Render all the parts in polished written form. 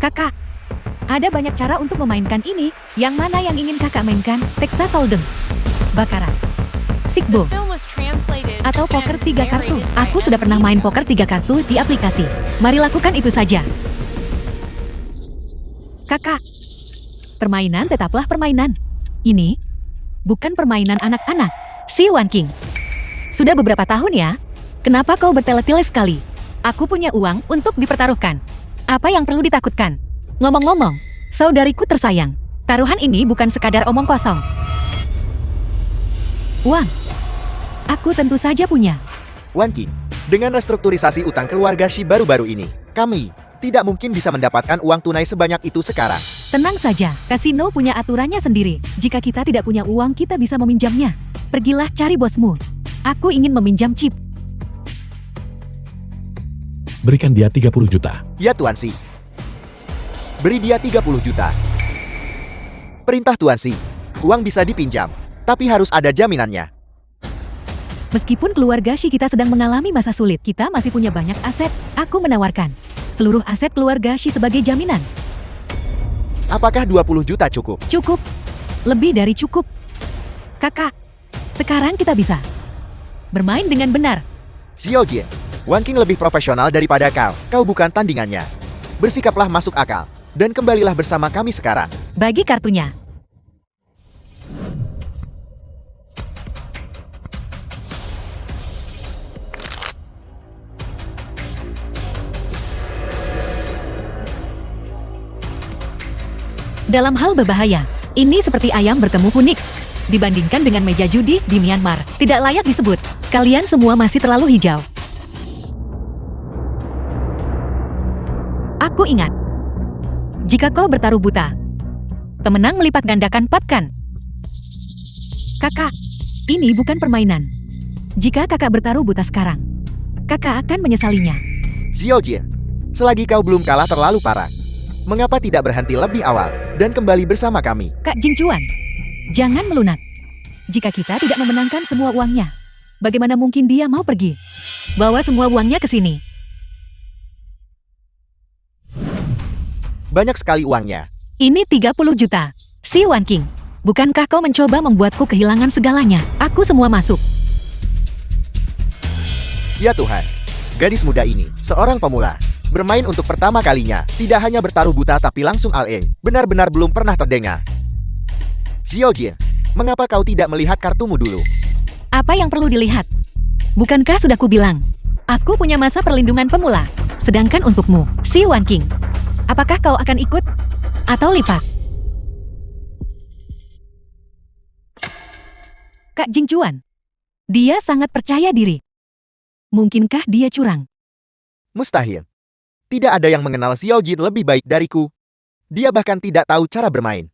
Kakak, ada banyak cara untuk memainkan ini. Yang mana yang ingin kakak mainkan? Texas Hold'em, Baccarat, Sikbo, atau poker 3 kartu. Aku sudah pernah main poker 3 kartu di aplikasi. Mari lakukan itu saja. Kakak, permainan tetaplah permainan. Ini bukan permainan anak-anak. Si Wan King. Sudah beberapa tahun ya? Kenapa kau bertele-tele sekali? Aku punya uang untuk dipertaruhkan. Apa yang perlu ditakutkan? Ngomong-ngomong, saudariku tersayang, taruhan ini bukan sekadar omong kosong. Uang. Aku tentu saja punya. Wan King, dengan restrukturisasi utang keluarga Shi baru-baru ini, kami tidak mungkin bisa mendapatkan uang tunai sebanyak itu sekarang. Tenang saja, kasino punya aturannya sendiri. Jika kita tidak punya uang, kita bisa meminjamnya. Pergilah cari bosmu. Aku ingin meminjam chip. Berikan dia 30 juta. Ya Tuan Si. Beri dia 30 juta. Perintah Tuan Si. Uang bisa dipinjam, tapi harus ada jaminannya. Meskipun keluarga Shi kita sedang mengalami masa sulit, kita masih punya banyak aset. Aku menawarkan seluruh aset keluarga Shi sebagai jaminan. Apakah 20 juta cukup? Cukup. Lebih dari cukup. Kakak, sekarang kita bisa bermain dengan benar. Xiao Jin, Wan King lebih profesional daripada kau. Kau bukan tandingannya. Bersikaplah masuk akal, dan kembalilah bersama kami sekarang. Bagi kartunya. Dalam hal berbahaya, ini seperti ayam bertemu Phoenix. Dibandingkan dengan meja judi di Myanmar, tidak layak disebut. Kalian semua masih terlalu hijau. Aku ingat, jika kau bertaruh buta, pemenang melipat gandakan potkan. Kakak, ini bukan permainan. Jika kakak bertaruh buta sekarang, kakak akan menyesalinya. Xiao Jin, selagi kau belum kalah terlalu parah, mengapa tidak berhenti lebih awal dan kembali bersama kami? Kak Jingchuan, jangan melunak. Jika kita tidak memenangkan semua uangnya, bagaimana mungkin dia mau pergi? Bawa semua uangnya ke sini. Banyak sekali uangnya. Ini 30 juta. Si Wan King, bukankah kau mencoba membuatku kehilangan segalanya? Aku semua masuk. Ya Tuhan, gadis muda ini, seorang pemula, bermain untuk pertama kalinya, tidak hanya bertaruh buta tapi langsung all-in. Benar-benar belum pernah terdengar. Xiao Jin, mengapa kau tidak melihat kartumu dulu? Apa yang perlu dilihat? Bukankah sudah kubilang, aku punya masa perlindungan pemula. Sedangkan untukmu, si Wan King, apakah kau akan ikut? Atau lipat? Kak Jingchuan, dia sangat percaya diri. Mungkinkah dia curang? Mustahil. Tidak ada yang mengenal Xiao Jin lebih baik dariku. Dia bahkan tidak tahu cara bermain.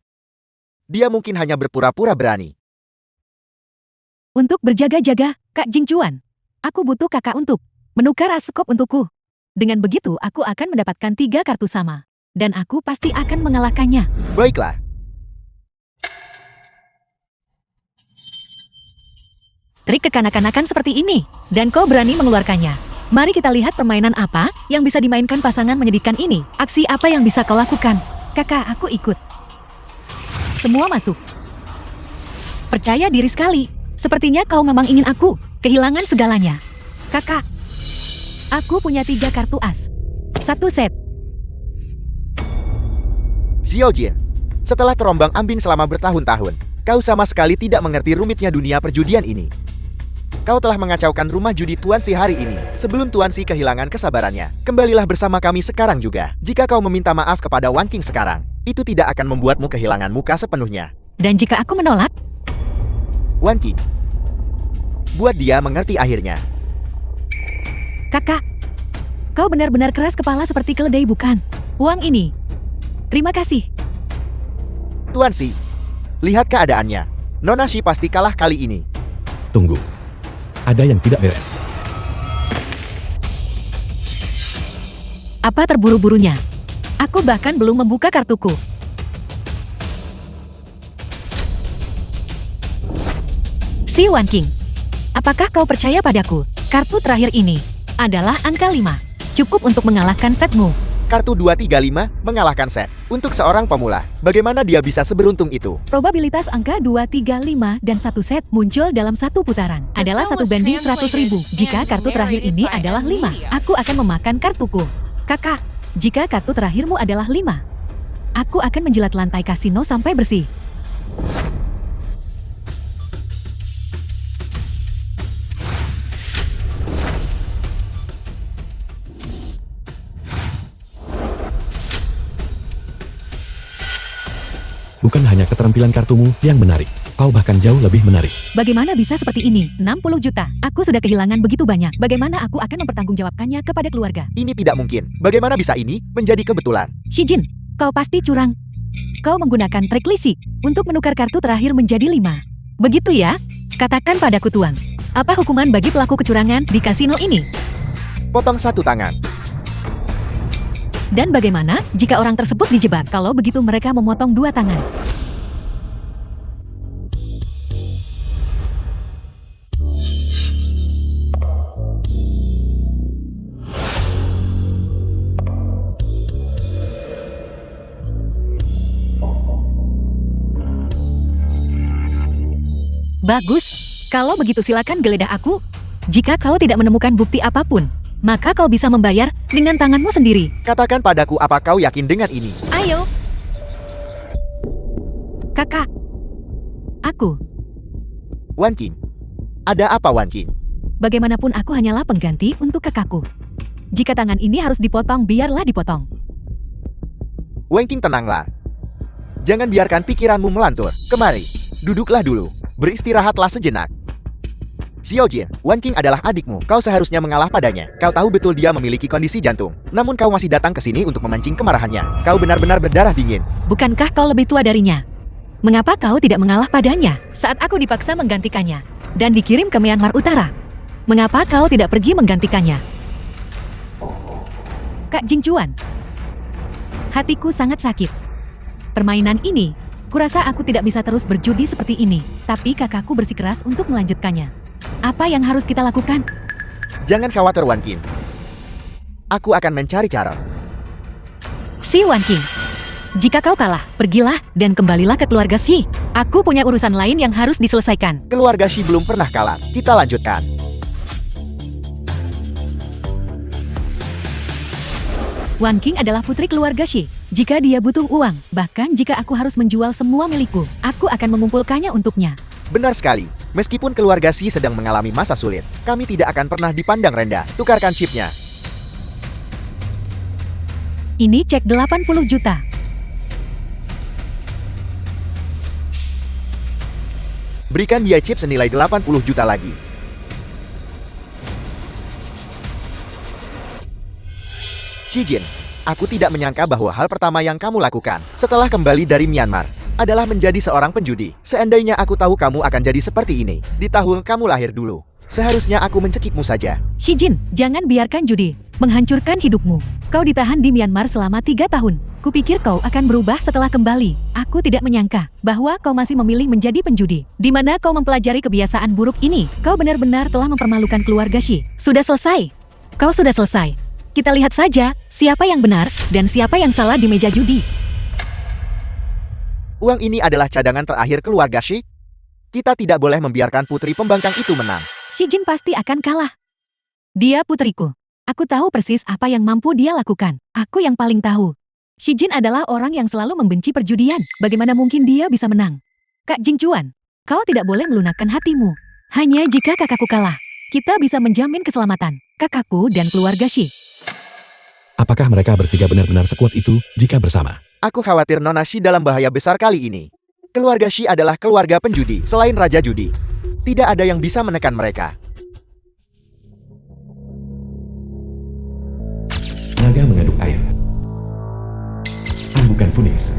Dia mungkin hanya berpura-pura berani. Untuk berjaga-jaga, Kak Jingchuan, aku butuh kakak untuk menukar askop untukku. Dengan begitu aku akan mendapatkan 3 kartu sama. Dan aku pasti akan mengalahkannya. Baiklah. Trik kekanak-kanakan seperti ini, dan kau berani mengeluarkannya. Mari kita lihat permainan apa yang bisa dimainkan pasangan menyedihkan ini. Aksi apa yang bisa kau lakukan? Kakak, aku ikut. Semua masuk. Percaya diri sekali. Sepertinya kau memang ingin aku kehilangan segalanya. Kakak, aku punya 3 kartu as. 1 set. Xiao Jin, setelah terombang ambing selama bertahun-tahun, kau sama sekali tidak mengerti rumitnya dunia perjudian ini. Kau telah mengacaukan rumah judi Tuan Si hari ini, sebelum Tuan Si kehilangan kesabarannya. Kembalilah bersama kami sekarang juga. Jika kau meminta maaf kepada Wan King sekarang, itu tidak akan membuatmu kehilangan muka sepenuhnya. Dan jika aku menolak? Wan King, buat dia mengerti akhirnya. Kakak, kau benar-benar keras kepala seperti keledai bukan? Uang ini. Terima kasih. Tuan Si, lihat keadaannya. Nona Shi pasti kalah kali ini. Tunggu. Ada yang tidak beres. Apa terburu-burunya? Aku bahkan belum membuka kartuku. Si Wan King, apakah kau percaya padaku? Kartu terakhir ini adalah angka 5. Cukup untuk mengalahkan setmu. Kartu 235 mengalahkan Seth. Untuk seorang pemula, bagaimana dia bisa seberuntung itu? Probabilitas angka 2, 3, 5, dan 1 set muncul dalam satu putaran adalah 1 banding 100.000. Jika kartu terakhir ini adalah 5, aku akan memakan kartuku. Kakak, jika kartu terakhirmu adalah 5, aku akan menjilat lantai kasino sampai bersih. Bukan hanya keterampilan kartumu yang menarik, kau bahkan jauh lebih menarik. Bagaimana bisa seperti ini? 60 juta. Aku sudah kehilangan begitu banyak. Bagaimana aku akan mempertanggungjawabkannya kepada keluarga? Ini tidak mungkin. Bagaimana bisa ini menjadi kebetulan? Shijin, kau pasti curang. Kau menggunakan trik Lisi untuk menukar kartu terakhir menjadi 5. Begitu ya? Katakan padaku Tuan, apa hukuman bagi pelaku kecurangan di kasino ini? Potong satu tangan. Dan bagaimana jika orang tersebut dijebak? Kalau begitu mereka memotong 2 tangan. Bagus, kalau begitu silakan geledah aku. Jika kau tidak menemukan bukti apapun, maka kau bisa membayar dengan tanganmu sendiri. Katakan padaku apa kau yakin dengan ini? Ayo. Kakak. Aku. Wan Qing. Ada apa Wan Qing? Bagaimanapun aku hanyalah pengganti untuk kakakku. Jika tangan ini harus dipotong, biarlah dipotong. Wan Qing, tenanglah. Jangan biarkan pikiranmu melantur. Kemari, duduklah dulu. Beristirahatlah sejenak. Xiao Jin, Wan Qing adalah adikmu. Kau seharusnya mengalah padanya. Kau tahu betul dia memiliki kondisi jantung. Namun kau masih datang ke sini untuk memancing kemarahannya. Kau benar-benar berdarah dingin. Bukankah kau lebih tua darinya? Mengapa kau tidak mengalah padanya saat aku dipaksa menggantikannya dan dikirim ke Myanmar Utara? Mengapa kau tidak pergi menggantikannya? Kak Jingchuan, hatiku sangat sakit. Permainan ini, kurasa aku tidak bisa terus berjudi seperti ini. Tapi kakakku bersikeras untuk melanjutkannya. Apa yang harus kita lakukan? Jangan khawatir Wan Qing. Aku akan mencari cara. Si Wan Qing, jika kau kalah, pergilah dan kembalilah ke keluarga Xi. Aku punya urusan lain yang harus diselesaikan. Keluarga Xi belum pernah kalah. Kita lanjutkan. Wan Qing adalah putri keluarga Xi. Jika dia butuh uang, bahkan jika aku harus menjual semua milikku, aku akan mengumpulkannya untuknya. Benar sekali. Meskipun keluarga Xi sedang mengalami masa sulit, kami tidak akan pernah dipandang rendah. Tukarkan chipnya. Ini cek 80 juta. Berikan dia chip senilai 80 juta lagi. Xi Jin, aku tidak menyangka bahwa hal pertama yang kamu lakukan setelah kembali dari Myanmar adalah menjadi seorang penjudi. Seandainya aku tahu kamu akan jadi seperti ini di tahun kamu lahir dulu, seharusnya aku mencekikmu saja. Xi Jin, jangan biarkan judi menghancurkan hidupmu. Kau ditahan di Myanmar selama 3 tahun. Kupikir kau akan berubah setelah kembali. Aku tidak menyangka bahwa kau masih memilih menjadi penjudi. Di mana kau mempelajari kebiasaan buruk ini, kau benar-benar telah mempermalukan keluarga Xi. Sudah selesai. Kau sudah selesai. Kita lihat saja siapa yang benar dan siapa yang salah di meja judi. Uang ini adalah cadangan terakhir keluarga Xi. Kita tidak boleh membiarkan putri pembangkang itu menang. Xi Jin pasti akan kalah. Dia putriku. Aku tahu persis apa yang mampu dia lakukan. Aku yang paling tahu. Xi Jin adalah orang yang selalu membenci perjudian. Bagaimana mungkin dia bisa menang? Kak Jingchuan, kau tidak boleh melunakkan hatimu. Hanya jika kakakku kalah, kita bisa menjamin keselamatan kakakku dan keluarga Xi. Apakah mereka bertiga benar-benar sekuat itu jika bersama? Aku khawatir Nona Xi dalam bahaya besar kali ini. Keluarga Xi adalah keluarga penjudi, selain Raja Judi. Tidak ada yang bisa menekan mereka. Naga mengaduk air. Bukan Phoenix.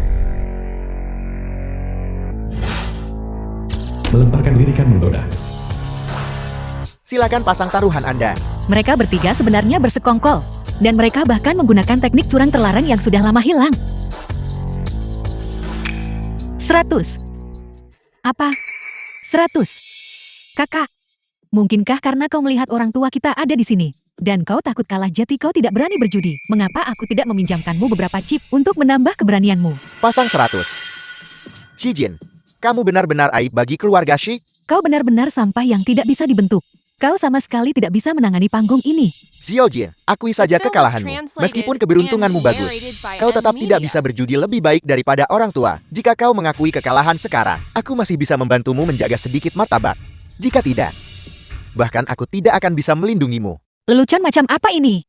Melemparkan lirikan menggoda. Silakan pasang taruhan Anda. Mereka bertiga sebenarnya bersekongkol. Dan mereka bahkan menggunakan teknik curang terlarang yang sudah lama hilang. 100. Apa? 100. Kakak, mungkinkah karena kau melihat orang tua kita ada di sini, Dan kau takut kalah jadi kau tidak berani berjudi. Mengapa aku tidak meminjamkanmu beberapa chip untuk menambah keberanianmu? Pasang 100. Shijin, kamu benar-benar aib bagi keluarga Shi. Kau benar-benar sampah yang tidak bisa dibentuk. Kau sama sekali tidak bisa menangani panggung ini. Xiaojin, akui saja kekalahanmu. Meskipun keberuntunganmu bagus, kau tetap tidak bisa berjudi lebih baik daripada orang tua. Jika kau mengakui kekalahan sekarang, aku masih bisa membantumu menjaga sedikit martabat. Jika tidak, bahkan aku tidak akan bisa melindungimu. Lelucon macam apa ini?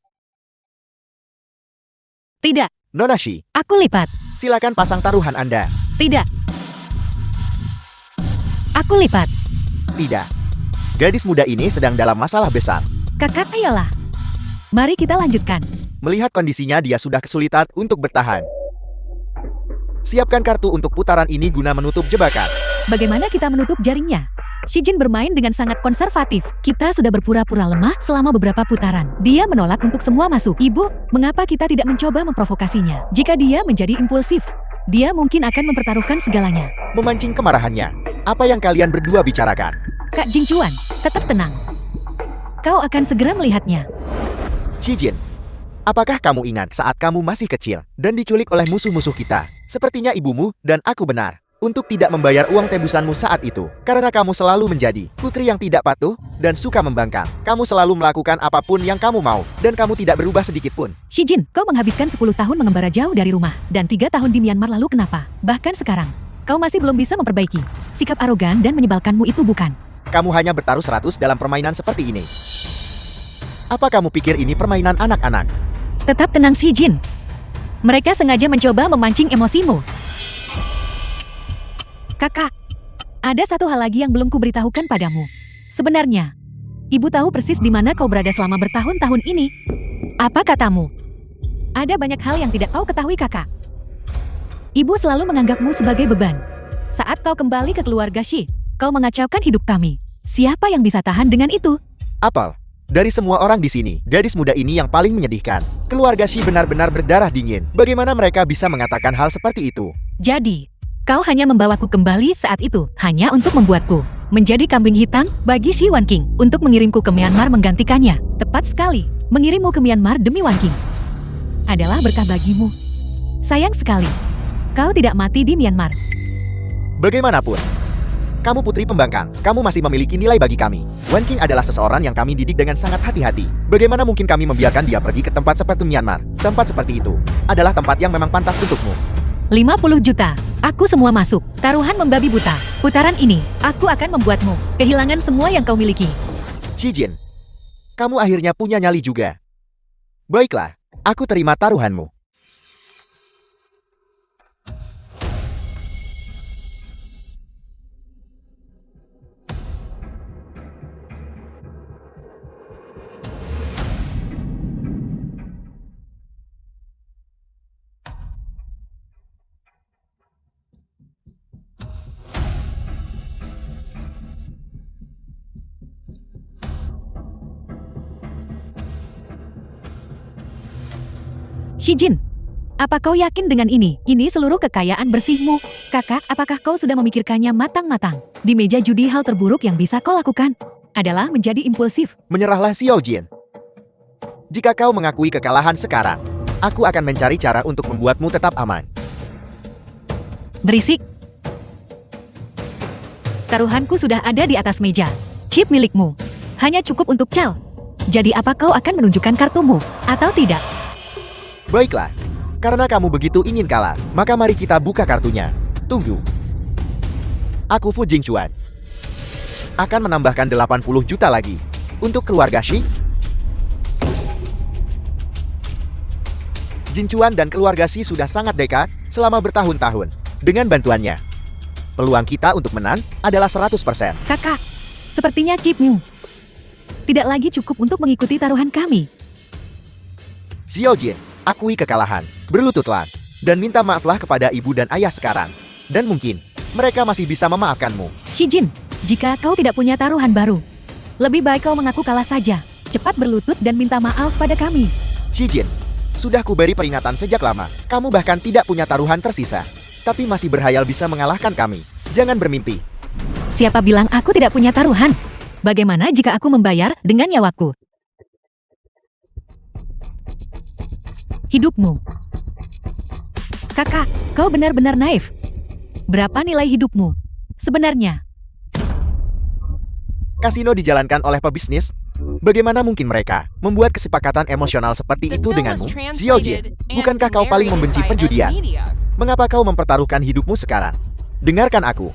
Tidak, Nona Shi, aku lipat. silakan pasang taruhan Anda. Tidak. Aku lipat. Tidak. Gadis muda ini sedang dalam masalah besar. Kakak, ayolah. Mari kita lanjutkan. Melihat kondisinya dia sudah kesulitan untuk bertahan. Siapkan kartu untuk putaran ini guna menutup jebakan. Bagaimana kita menutup jaringnya? Shijin bermain dengan sangat konservatif. Kita sudah berpura-pura lemah selama beberapa putaran. Dia menolak untuk semua masuk. Ibu, mengapa kita tidak mencoba memprovokasinya? Jika dia menjadi impulsif, dia mungkin akan mempertaruhkan segalanya. Memancing kemarahannya. Apa yang kalian berdua bicarakan? Kak Jingchuan, tetap tenang. Kau akan segera melihatnya. Shijin, apakah kamu ingat saat kamu masih kecil dan diculik oleh musuh-musuh kita? Sepertinya ibumu dan aku benar untuk tidak membayar uang tebusanmu saat itu. Karena kamu selalu menjadi putri yang tidak patuh dan suka membangkang. Kamu selalu melakukan apapun yang kamu mau dan kamu tidak berubah sedikit pun. Shijin, kau menghabiskan 10 tahun mengembara jauh dari rumah dan 3 tahun di Myanmar lalu kenapa? Bahkan sekarang, kau masih belum bisa memperbaiki. Sikap arogan dan menyebalkanmu itu bukan. Kamu hanya bertaruh 100 dalam permainan seperti ini. Apa kamu pikir ini permainan anak-anak? Tetap tenang Shijin. Mereka sengaja mencoba memancing emosimu. Kakak, ada satu hal lagi yang belum kuberitahukan padamu. Sebenarnya, ibu tahu persis di mana kau berada selama bertahun-tahun ini. Apa katamu? Ada banyak hal yang tidak kau ketahui kakak. Ibu selalu menganggapmu sebagai beban. Saat kau kembali ke keluarga Shi, kau mengacaukan hidup kami. Siapa yang bisa tahan dengan itu? Apel, dari semua orang di sini, gadis muda ini yang paling menyedihkan. Keluarga Shi benar-benar berdarah dingin. Bagaimana mereka bisa mengatakan hal seperti itu? Jadi, kau hanya membawaku kembali saat itu, hanya untuk membuatku menjadi kambing hitam bagi si Wan King untuk mengirimku ke Myanmar menggantikannya. Tepat sekali, mengirimmu ke Myanmar demi Wan King adalah berkah bagimu. Sayang sekali, kau tidak mati di Myanmar. Bagaimanapun, kamu putri pembangkang, kamu masih memiliki nilai bagi kami. Wan King adalah seseorang yang kami didik dengan sangat hati-hati. Bagaimana mungkin kami membiarkan dia pergi ke tempat seperti Myanmar? Tempat seperti itu adalah tempat yang memang pantas untukmu. 50 juta. Aku semua masuk. Taruhan membabi buta. Putaran ini, aku akan membuatmu kehilangan semua yang kau miliki. Shijin, kamu akhirnya punya nyali juga. Baiklah, aku terima taruhanmu. Shijin, apa kau yakin dengan ini? Ini seluruh kekayaan bersihmu. Kakak, apakah kau sudah memikirkannya matang-matang? Di meja judi hal terburuk yang bisa kau lakukan adalah menjadi impulsif. Menyerahlah Xiaojin. Jika kau mengakui kekalahan sekarang, aku akan mencari cara untuk membuatmu tetap aman. Berisik. Taruhanku sudah ada di atas meja. Chip milikmu. Hanya cukup untuk Cal. Jadi apa kau akan menunjukkan kartumu, atau tidak? Baiklah, karena kamu begitu ingin kalah, maka mari kita buka kartunya. Tunggu. Aku Fu Jingchuan akan menambahkan 80 juta lagi untuk keluarga Shi. Jingchuan dan keluarga Shi sudah sangat dekat selama bertahun-tahun. Dengan bantuannya, peluang kita untuk menang adalah 100%. Kakak, sepertinya chipmu tidak lagi cukup untuk mengikuti taruhan kami. Xiaojin, akui kekalahan, berlututlah, dan minta maaflah kepada ibu dan ayah sekarang. Dan mungkin, mereka masih bisa memaafkanmu. Shijin, jika kau tidak punya taruhan baru, lebih baik kau mengaku kalah saja. Cepat berlutut dan minta maaf pada kami. Shijin, sudah kuberi peringatan sejak lama. Kamu bahkan tidak punya taruhan tersisa. Tapi masih berhayal bisa mengalahkan kami. Jangan bermimpi. Siapa bilang aku tidak punya taruhan? Bagaimana jika aku membayar dengan nyawaku? hidupmu. Kakak, kau benar-benar naif. Berapa nilai hidupmu? Sebenarnya, Kasino dijalankan oleh pebisnis. Bagaimana mungkin mereka membuat kesepakatan emosional seperti itu denganmu? Xiaojin, bukankah kau paling membenci perjudian? Mengapa kau mempertaruhkan hidupmu sekarang? Dengarkan aku.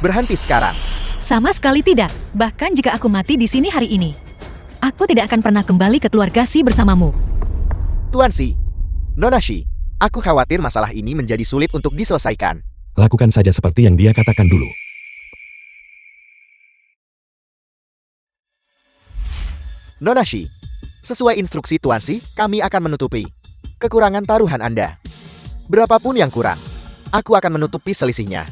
Berhenti sekarang. sama sekali tidak. Bahkan jika aku mati di sini hari ini, aku tidak akan pernah kembali ke keluarga Xi bersamamu. Tuan Xi, Nona Xi, aku khawatir masalah ini menjadi sulit untuk diselesaikan. Lakukan saja seperti yang dia katakan dulu. Nona Xi, sesuai instruksi Tuan Xi, kami akan menutupi kekurangan taruhan Anda. Berapapun yang kurang, aku akan menutupi selisihnya.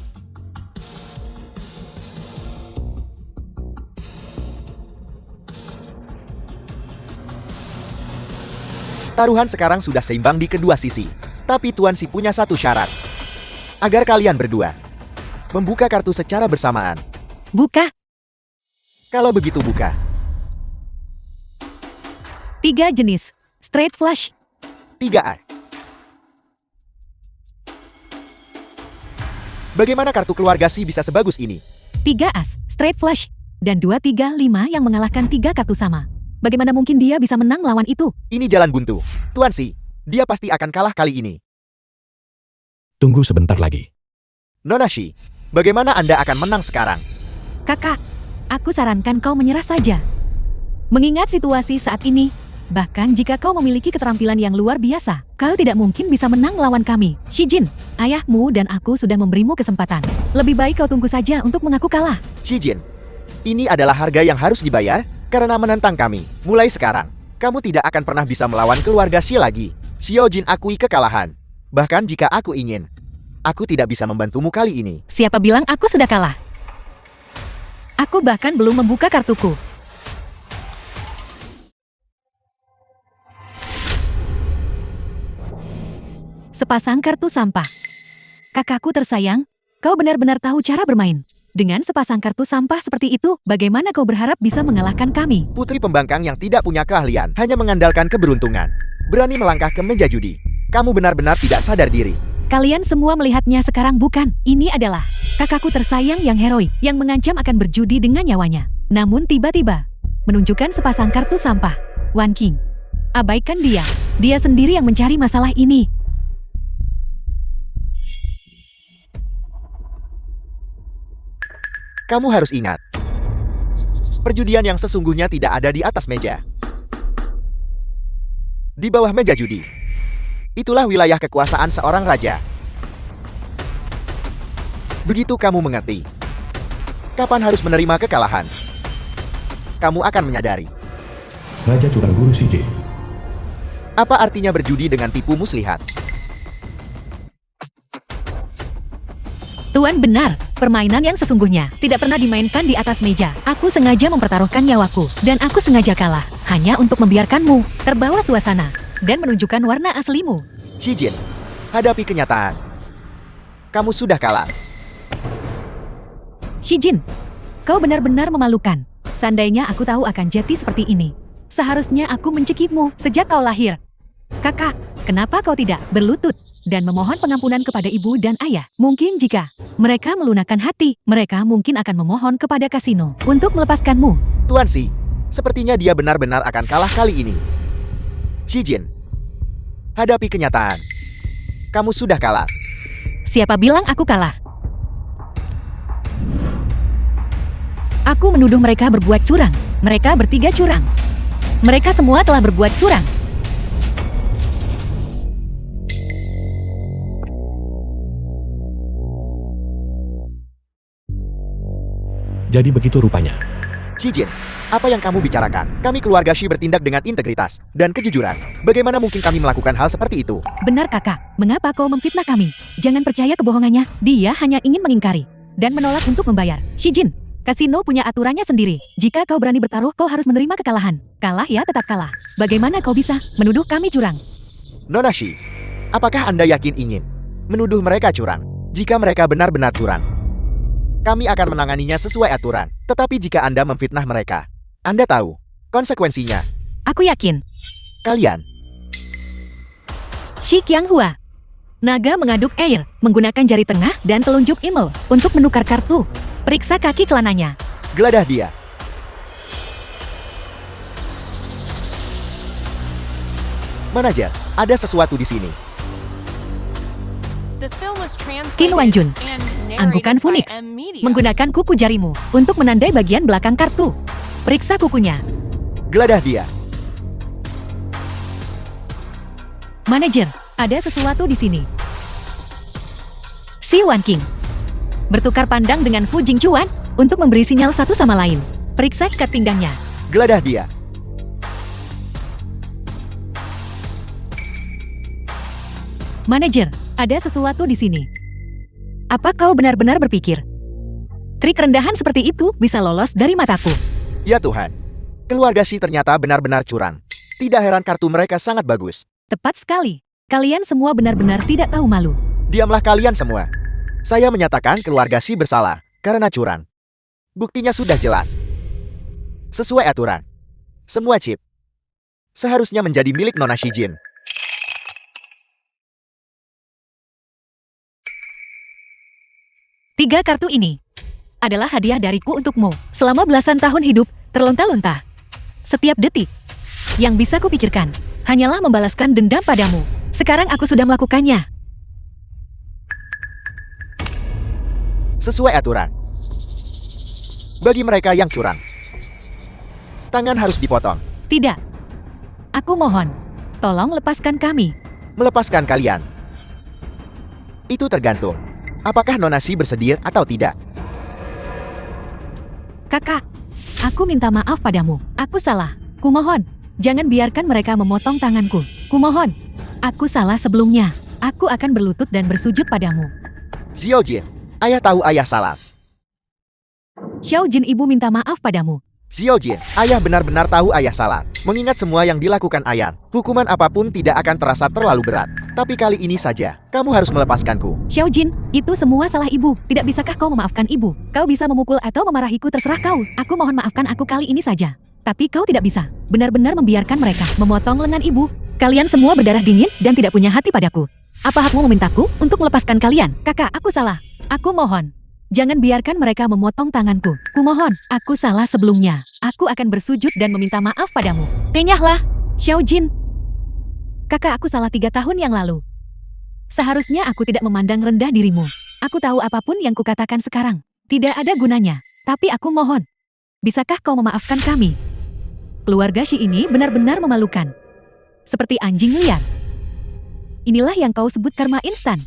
Taruhan sekarang sudah seimbang di kedua sisi. Tapi Tuan Xi punya satu syarat. Agar kalian berdua membuka kartu secara bersamaan. Buka. Kalau begitu buka. 3 jenis. Straight flush. 3A. Bagaimana kartu keluarga Xi bisa sebagus ini? 3 as. Straight flush. Dan 2, 3, 5 yang mengalahkan 3 kartu sama. Bagaimana mungkin dia bisa menang melawan itu? Ini jalan buntu. Tuan Xi, dia pasti akan kalah kali ini. Tunggu sebentar lagi. Nona Xi, bagaimana Anda akan menang sekarang? Kakak, aku sarankan kau menyerah saja. Mengingat situasi saat ini, bahkan jika kau memiliki keterampilan yang luar biasa, kau tidak mungkin bisa menang melawan kami. Xi Jin, ayahmu dan aku sudah memberimu kesempatan. Lebih baik kau tunggu saja untuk mengaku kalah. Xi Jin, ini adalah harga yang harus dibayar karena menentang kami. Mulai sekarang, kamu tidak akan pernah bisa melawan keluarga Xi lagi. Xiaojin akui kekalahan. Bahkan jika aku ingin, aku tidak bisa membantumu kali ini. Siapa bilang aku sudah kalah? Aku bahkan belum membuka kartuku. Sepasang kartu sampah. Kakakku tersayang, kau benar-benar tahu cara bermain. Dengan sepasang kartu sampah seperti itu, bagaimana kau berharap bisa mengalahkan kami? Putri pembangkang yang tidak punya keahlian, hanya mengandalkan keberuntungan. Berani melangkah ke meja judi. Kamu benar-benar tidak sadar diri. Kalian semua melihatnya sekarang bukan? Ini adalah kakakku tersayang yang heroik, yang mengancam akan berjudi dengan nyawanya. Namun tiba-tiba, menunjukkan sepasang kartu sampah. Wan King. Abaikan dia. Dia sendiri yang mencari masalah ini. Kamu harus ingat, perjudian yang sesungguhnya tidak ada di atas meja. Di bawah meja judi. Itulah wilayah kekuasaan seorang raja. Begitu kamu mengerti kapan harus menerima kekalahan, kamu akan menyadari Raja curang guru Xi Jin. apa artinya berjudi dengan tipu muslihat. Tuan benar, permainan yang sesungguhnya tidak pernah dimainkan di atas meja. Aku sengaja mempertaruhkan nyawaku, dan aku sengaja kalah, hanya untuk membiarkanmu terbawa suasana, dan menunjukkan warna aslimu. Xi Jin, hadapi kenyataan. Kamu sudah kalah. Xi Jin, kau benar-benar memalukan. Seandainya aku tahu akan jati seperti ini, seharusnya aku mencekikmu sejak kau lahir. Kakak, kenapa kau tidak berlutut dan memohon pengampunan kepada ibu dan ayah? Mungkin jika mereka melunakkan hati, mereka mungkin akan memohon kepada kasino untuk melepaskanmu. Tuan Xi, sepertinya dia benar-benar akan kalah kali ini. Xi Jin, hadapi kenyataan. Kamu sudah kalah. Siapa bilang aku kalah? Aku menuduh mereka berbuat curang. Mereka bertiga curang. Mereka semua telah berbuat curang. Jadi begitu rupanya. Xi Jin, apa yang kamu bicarakan? Kami keluarga Xi bertindak dengan integritas dan kejujuran. Bagaimana mungkin kami melakukan hal seperti itu? Benar kakak, mengapa kau memfitnah kami? Jangan percaya kebohongannya, dia hanya ingin mengingkari dan menolak untuk membayar. Xi Jin, kasino punya aturannya sendiri. Jika kau berani bertaruh, kau harus menerima kekalahan. Kalah ya tetap kalah. Bagaimana kau bisa menuduh kami curang? Nona Xi, apakah Anda yakin ingin menuduh mereka curang? Jika mereka benar-benar curang, kami akan menanganinya sesuai aturan. Tetapi jika Anda memfitnah mereka, Anda tahu konsekuensinya. Aku yakin. Kalian Shi Qianghua. Naga mengaduk air, menggunakan jari tengah dan telunjuk email untuk menukar kartu. Periksa kaki celananya. Geladah dia. Manajer, ada sesuatu di sini. Qin Wanjun, anggukan Phoenix, menggunakan kuku jarimu untuk menandai bagian belakang kartu. Periksa kukunya. Geladah dia. Manajer, ada sesuatu di sini. Si Wan King bertukar pandang dengan Fu Jingchuan untuk memberi sinyal satu sama lain. Periksa ikat pinggangnya. Geladah dia. Manajer, ada sesuatu di sini. Apa kau benar-benar berpikir trik rendahan seperti itu bisa lolos dari mataku? Ya Tuhan. Keluarga Shi ternyata benar-benar curang. Tidak heran kartu mereka sangat bagus. Tepat sekali. Kalian semua benar-benar tidak tahu malu. Diamlah kalian semua. Saya menyatakan keluarga Shi bersalah karena curang. Buktinya sudah jelas. Sesuai aturan. Semua chip seharusnya menjadi milik Nona Shi Jin. Tiga kartu ini adalah hadiah dariku untukmu. Selama belasan tahun hidup, terlonta-lonta. Setiap detik yang bisa kupikirkan hanyalah membalaskan dendam padamu. Sekarang aku sudah melakukannya. Sesuai aturan. Bagi mereka yang curang, tangan harus dipotong. Tidak. Aku mohon, tolong lepaskan kami. Melepaskan kalian. Itu tergantung. Apakah Nona Shi bersedia atau tidak? Kakak, aku minta maaf padamu. Aku salah. Kumohon, jangan biarkan mereka memotong tanganku. Kumohon, aku salah sebelumnya. Aku akan berlutut dan bersujud padamu. Xiao Jin, ayah tahu ayah salah. Xiao Jin, ibu minta maaf padamu. Xiao Jin, ayah benar-benar tahu ayah salah. Mengingat semua yang dilakukan ayah, hukuman apapun tidak akan terasa terlalu berat. Tapi kali ini saja, kamu harus melepaskanku. Xiao Jin, itu semua salah ibu. Tidak bisakah kau memaafkan ibu? Kau bisa memukul atau memarahiku, terserah kau. Aku mohon maafkan aku kali ini saja. Tapi kau tidak bisa benar-benar membiarkan mereka memotong lengan ibu. Kalian semua berdarah dingin dan tidak punya hati padaku. Apa hakmu memintaku untuk melepaskan kalian? Kakak, aku salah. Aku mohon. Jangan biarkan mereka memotong tanganku. Kumohon, aku salah sebelumnya. Aku akan bersujud dan meminta maaf padamu. Renyahlah, Xiao Jin. Kakak, aku salah 3 tahun yang lalu. Seharusnya aku tidak memandang rendah dirimu. Aku tahu apapun yang kukatakan sekarang tidak ada gunanya. Tapi aku mohon, bisakah kau memaafkan kami? Keluarga Shi ini benar-benar memalukan. Seperti anjing liar. Inilah yang kau sebut karma instan.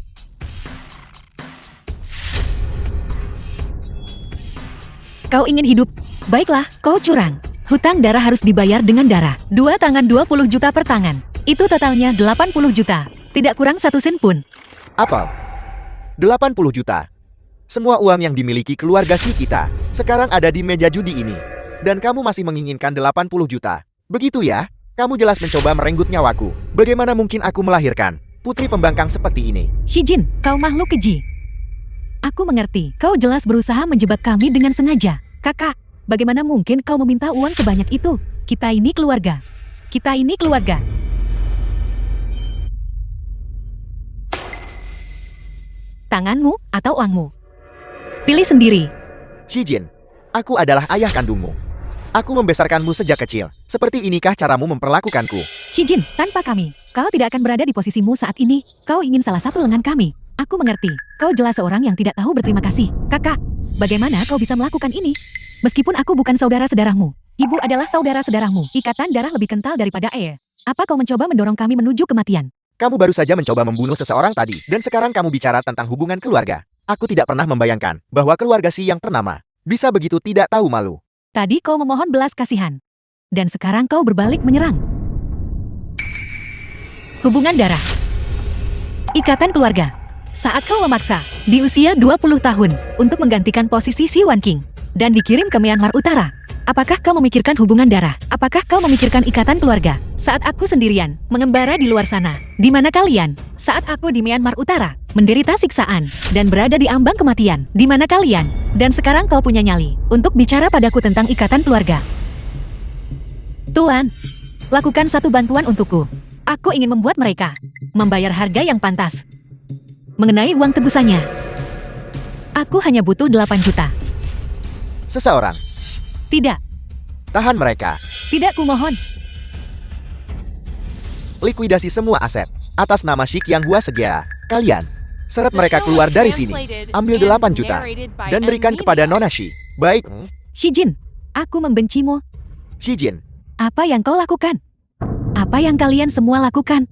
Kau ingin hidup? Baiklah, kau curang. Hutang darah harus dibayar dengan darah. 2 tangan 20 juta per tangan. Itu totalnya 80 juta. Tidak kurang 1 sen pun. Apa? 80 juta. Semua uang yang dimiliki keluarga Shi kita sekarang ada di meja judi ini. Dan kamu masih menginginkan 80 juta. Begitu ya? Kamu jelas mencoba merenggut nyawaku. Bagaimana mungkin aku melahirkan putri pembangkang seperti ini? Shi Jin, kau makhluk keji. Aku mengerti, kau jelas berusaha menjebak kami dengan sengaja. Kakak, bagaimana mungkin kau meminta uang sebanyak itu? Kita ini keluarga. Kita ini keluarga. Tanganmu atau uangmu? Pilih sendiri. Shi Jin, aku adalah ayah kandungmu. Aku membesarkanmu sejak kecil. Seperti inikah caramu memperlakukanku? Shi Jin, tanpa kami, kau tidak akan berada di posisimu saat ini. Kau ingin salah satu lengan kami. Aku mengerti, kau jelas seorang yang tidak tahu berterima kasih. Kakak, bagaimana kau bisa melakukan ini? Meskipun aku bukan saudara-saudaramu, ibu adalah saudara-saudaramu. Ikatan darah lebih kental daripada air. Apa kau mencoba mendorong kami menuju kematian? Kamu baru saja mencoba membunuh seseorang tadi, dan sekarang kamu bicara tentang hubungan keluarga. Aku tidak pernah membayangkan bahwa keluarga Shi yang ternama bisa begitu tidak tahu malu. Tadi kau memohon belas kasihan, dan sekarang kau berbalik menyerang. Hubungan darah. Ikatan keluarga. Saat kau memaksa, di usia 20 tahun, untuk menggantikan posisi Si Wan King, dan dikirim ke Myanmar Utara. Apakah kau memikirkan hubungan darah? Apakah kau memikirkan ikatan keluarga? Saat aku sendirian, mengembara di luar sana, di mana kalian? Saat aku di Myanmar Utara, menderita siksaan, dan berada di ambang kematian, di mana kalian? Dan sekarang kau punya nyali, untuk bicara padaku tentang ikatan keluarga. Tuan, lakukan satu bantuan untukku. Aku ingin membuat mereka membayar harga yang pantas. Mengenai uang tebusannya, aku hanya butuh 8 juta. Seseorang. Tidak, Tahan mereka. tidak kumohon. Likuidasi semua aset. Atas nama Sheikh Yang Hua Segera. Kalian. Seret mereka keluar dari sini. Ambil 8 juta. Dan berikan kepada Nona Shi. Baik. Shijin, aku membencimu. Shijin. Apa yang kau lakukan? Apa yang kalian semua lakukan?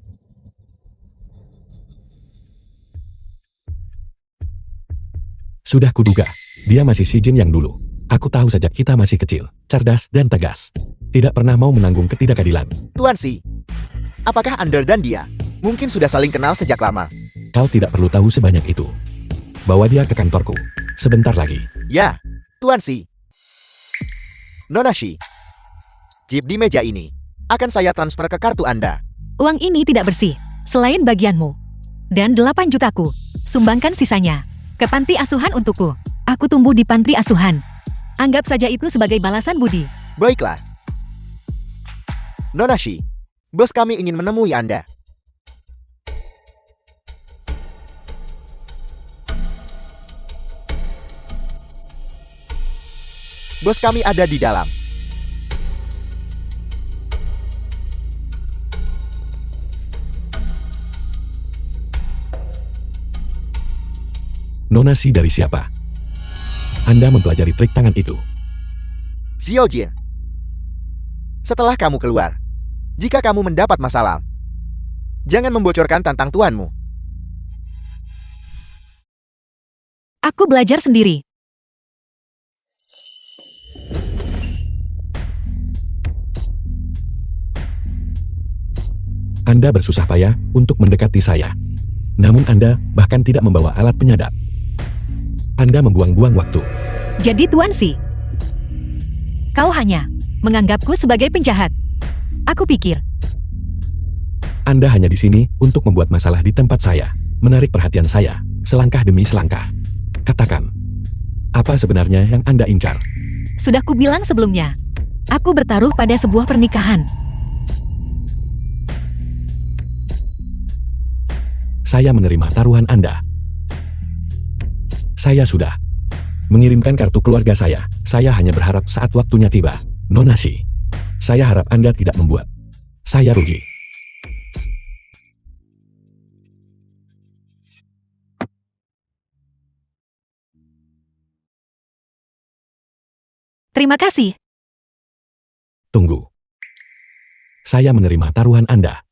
Sudah kuduga, dia masih si Jin yang dulu. Aku tahu sejak kita masih kecil, cerdas dan tegas. Tidak pernah mau menanggung ketidakadilan. Tuan Si. Apakah Anda dan dia mungkin sudah saling kenal sejak lama? Kau tidak perlu tahu sebanyak itu. Bawa dia ke kantorku. Sebentar lagi. Ya, Tuan Si. Nona Shi. Chip di meja ini akan saya transfer ke kartu Anda. Uang ini tidak bersih, selain bagianmu. Dan 8 jutaku, sumbangkan sisanya ke panti asuhan untukku. Aku tumbuh di panti asuhan. Anggap saja itu sebagai balasan budi. Baiklah. Nona Shi, bos kami ingin menemui Anda. Bos kami ada di dalam. Nona Si dari siapa? Anda mempelajari trik tangan itu. Xiao Jin. Setelah kamu keluar, jika kamu mendapat masalah, jangan membocorkan tentang tuanmu. Aku belajar sendiri. Anda bersusah payah untuk mendekati saya. Namun Anda bahkan tidak membawa alat penyadap. Anda membuang-buang waktu. Jadi Tuan Si, kau hanya menganggapku sebagai penjahat. Aku pikir, Anda hanya di sini untuk membuat masalah di tempat saya, menarik perhatian saya, selangkah demi selangkah. Katakan, apa sebenarnya yang Anda incar? sudah kubilang sebelumnya, aku bertaruh pada sebuah pernikahan. Saya menerima taruhan Anda. Saya sudah mengirimkan kartu keluarga saya. Saya hanya berharap saat waktunya tiba. Nona Shi, saya harap Anda tidak membuat saya rugi. Terima kasih. Tunggu. Saya menerima taruhan Anda.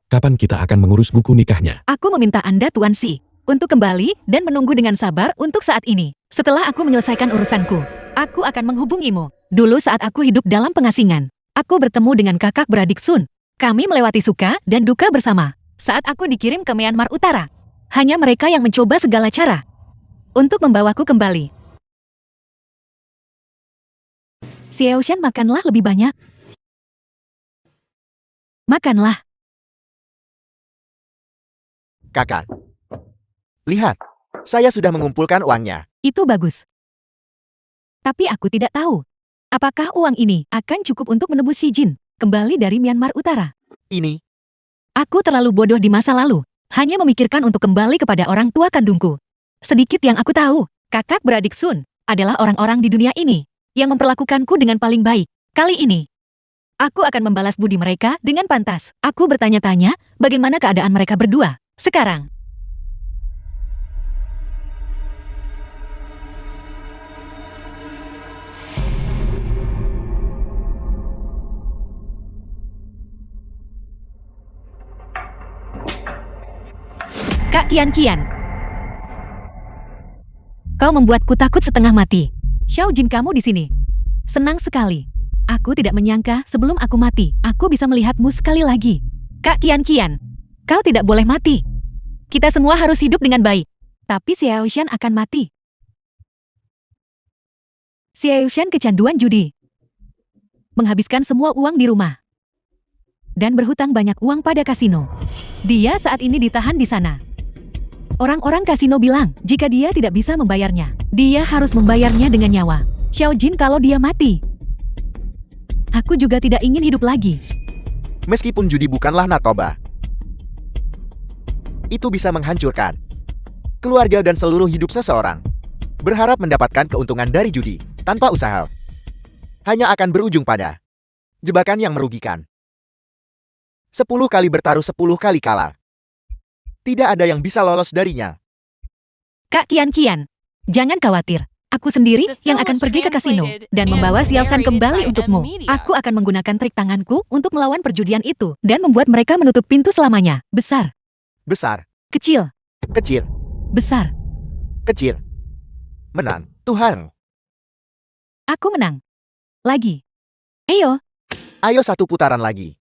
Kapan kita akan mengurus buku nikahnya? Aku meminta Anda Tuan Si untuk kembali dan menunggu dengan sabar untuk saat ini. Setelah aku menyelesaikan urusanku, aku akan menghubungimu. Dulu saat aku hidup dalam pengasingan, aku bertemu dengan kakak beradik Sun. Kami melewati suka dan duka bersama. Saat aku dikirim ke Myanmar Utara, hanya mereka yang mencoba segala cara untuk membawaku kembali. Xiao Shan, makanlah lebih banyak. Makanlah. Kakak. Lihat, saya sudah mengumpulkan uangnya. Itu bagus. Tapi aku tidak tahu, apakah uang ini akan cukup untuk menebus Si Jin kembali dari Myanmar Utara. Ini, Aku terlalu bodoh di masa lalu, hanya memikirkan untuk kembali kepada orang tua kandungku. Sedikit yang aku tahu, kakak beradik Sun adalah orang-orang di dunia ini yang memperlakukanku dengan paling baik. Kali ini, aku akan membalas budi mereka dengan pantas. Aku bertanya-tanya, bagaimana keadaan mereka berdua sekarang. Kak Kian-Kian, kau membuatku takut setengah mati. Xiao Jin, kamu di sini. Senang sekali. Aku tidak menyangka sebelum aku mati, aku bisa melihatmu sekali lagi. Kak Kian-Kian, kau tidak boleh mati. Kita semua harus hidup dengan baik. Tapi Xiao Shan akan mati. Xiao Shan kecanduan judi. Menghabiskan semua uang di rumah. Dan berhutang banyak uang pada kasino. Dia saat ini ditahan di sana. Orang-orang kasino bilang, jika dia tidak bisa membayarnya, dia harus membayarnya dengan nyawa. Xiao Jin, kalau dia mati, aku juga tidak ingin hidup lagi. Meskipun judi bukanlah narkoba, itu bisa menghancurkan keluarga dan seluruh hidup seseorang. Berharap mendapatkan keuntungan dari judi tanpa usaha hanya akan berujung pada jebakan yang merugikan. 10 kali bertaruh 10 kali kalah. Tidak ada yang bisa lolos darinya. Kak Kian, jangan khawatir. Aku sendiri yang akan pergi ke kasino dan membawa Xiao Shan kembali untukmu. Aku akan menggunakan trik tanganku untuk melawan perjudian itu dan membuat mereka menutup pintu selamanya. Besar, Besar, kecil, kecil, besar. kecil. Menang, Tuhan. Aku menang. Lagi. Ayo, Ayo satu putaran lagi.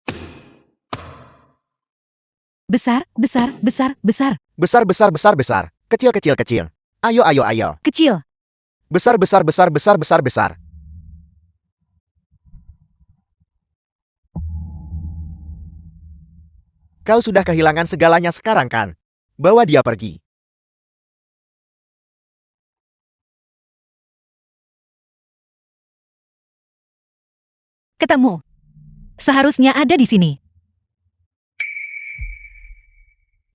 besar, besar, besar, besar, Besar, besar, besar, besar. Kecil, kecil, kecil. Ayo, ayo, ayo. kecil. Besar, besar, besar, besar, besar, besar. Kau sudah kehilangan segalanya sekarang kan? Bawa dia pergi. Ketemu. Seharusnya ada di sini.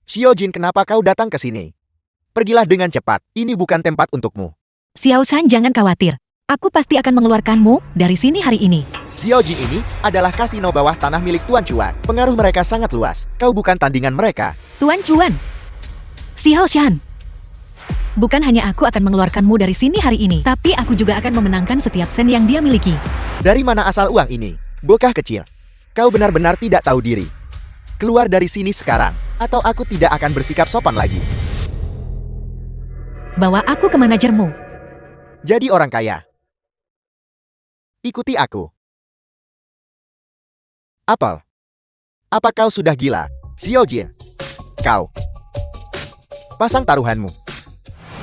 Xiao Jin, kenapa kau datang ke sini? Pergilah dengan cepat. Ini bukan tempat untukmu. Xiao Shan, jangan khawatir. Aku pasti akan mengeluarkanmu dari sini hari ini. Xiao Jin ini adalah kasino bawah tanah milik Tuan Chuan. Pengaruh mereka sangat luas. Kau bukan tandingan mereka. Tuan Chuan. Xiao Shan. Bukan hanya aku akan mengeluarkanmu dari sini hari ini, tapi aku juga akan memenangkan setiap sen yang dia miliki. Dari mana asal uang ini? Bocah kecil. Kau benar-benar tidak tahu diri. Keluar dari sini sekarang, atau aku tidak akan bersikap sopan lagi. Bawa aku ke manajermu. Jadi orang kaya. Ikuti aku. Apel. Apa kau sudah gila? Xiao Jin. Kau. Pasang taruhanmu.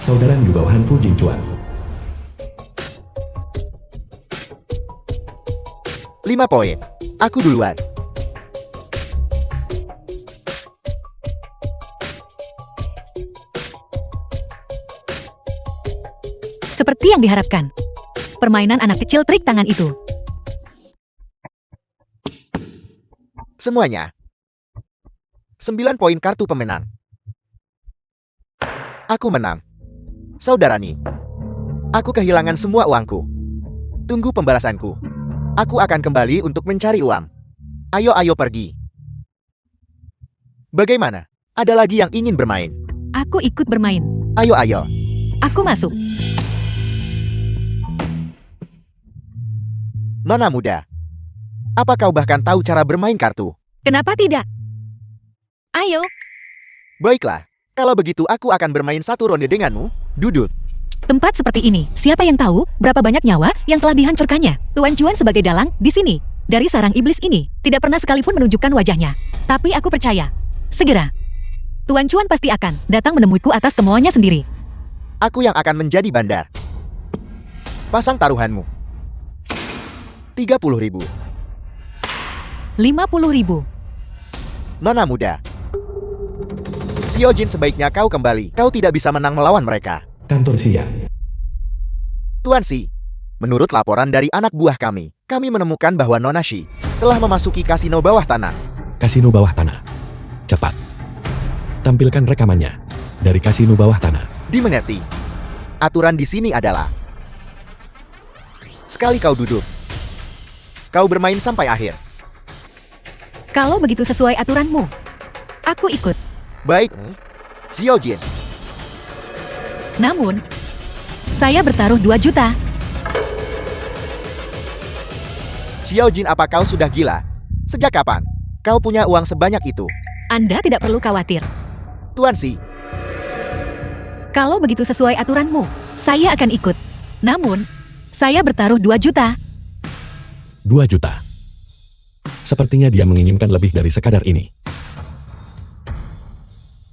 Saudara di bawahan Fu Jingchuan. 5 poin. Aku duluan. Seperti yang diharapkan. Permainan anak kecil trik tangan itu. Semuanya. 9 poin kartu pemenang. Aku menang. Saudarani. Aku kehilangan semua uangku. Tunggu pembalasanku. Aku akan kembali untuk mencari uang. Ayo, ayo pergi. Bagaimana? Ada lagi yang ingin bermain? Aku ikut bermain. Ayo, ayo. Aku masuk. Nona muda. Apa kau bahkan tahu cara bermain kartu? Kenapa tidak? Ayo. Baiklah. Kalau begitu aku akan bermain satu ronde denganmu. Duduk. Tempat seperti ini, siapa yang tahu berapa banyak nyawa yang telah dihancurkannya? Tuan Chuan sebagai dalang di sini. Dari sarang iblis ini, tidak pernah sekalipun menunjukkan wajahnya. Tapi aku percaya. Segera. Tuan Chuan pasti akan datang menemuiku atas temuannya sendiri. Aku yang akan menjadi bandar. Pasang taruhanmu. 30.000. 50.000. Nona muda. Xiao Jin, sebaiknya kau kembali. Kau tidak bisa menang melawan mereka. Kantor siang. Tuan Si, menurut laporan dari anak buah kami menemukan bahwa Nona Shi telah memasuki kasino bawah tanah. Kasino bawah tanah. Cepat. Tampilkan rekamannya. Dari kasino bawah tanah. Dimengerti. Aturan di sini adalah sekali kau duduk, kau bermain sampai akhir. Kalau begitu sesuai aturanmu, aku ikut. Baik, Xiao Jin. Namun, saya bertaruh 2 juta. Xiao Jin, apa kau sudah gila? Sejak kapan kau punya uang sebanyak itu? Anda tidak perlu khawatir. Tuan Si, Kalau begitu sesuai aturanmu, saya akan ikut. Namun, saya bertaruh 2 juta. 2 juta. Sepertinya dia menginginkan lebih dari sekadar ini.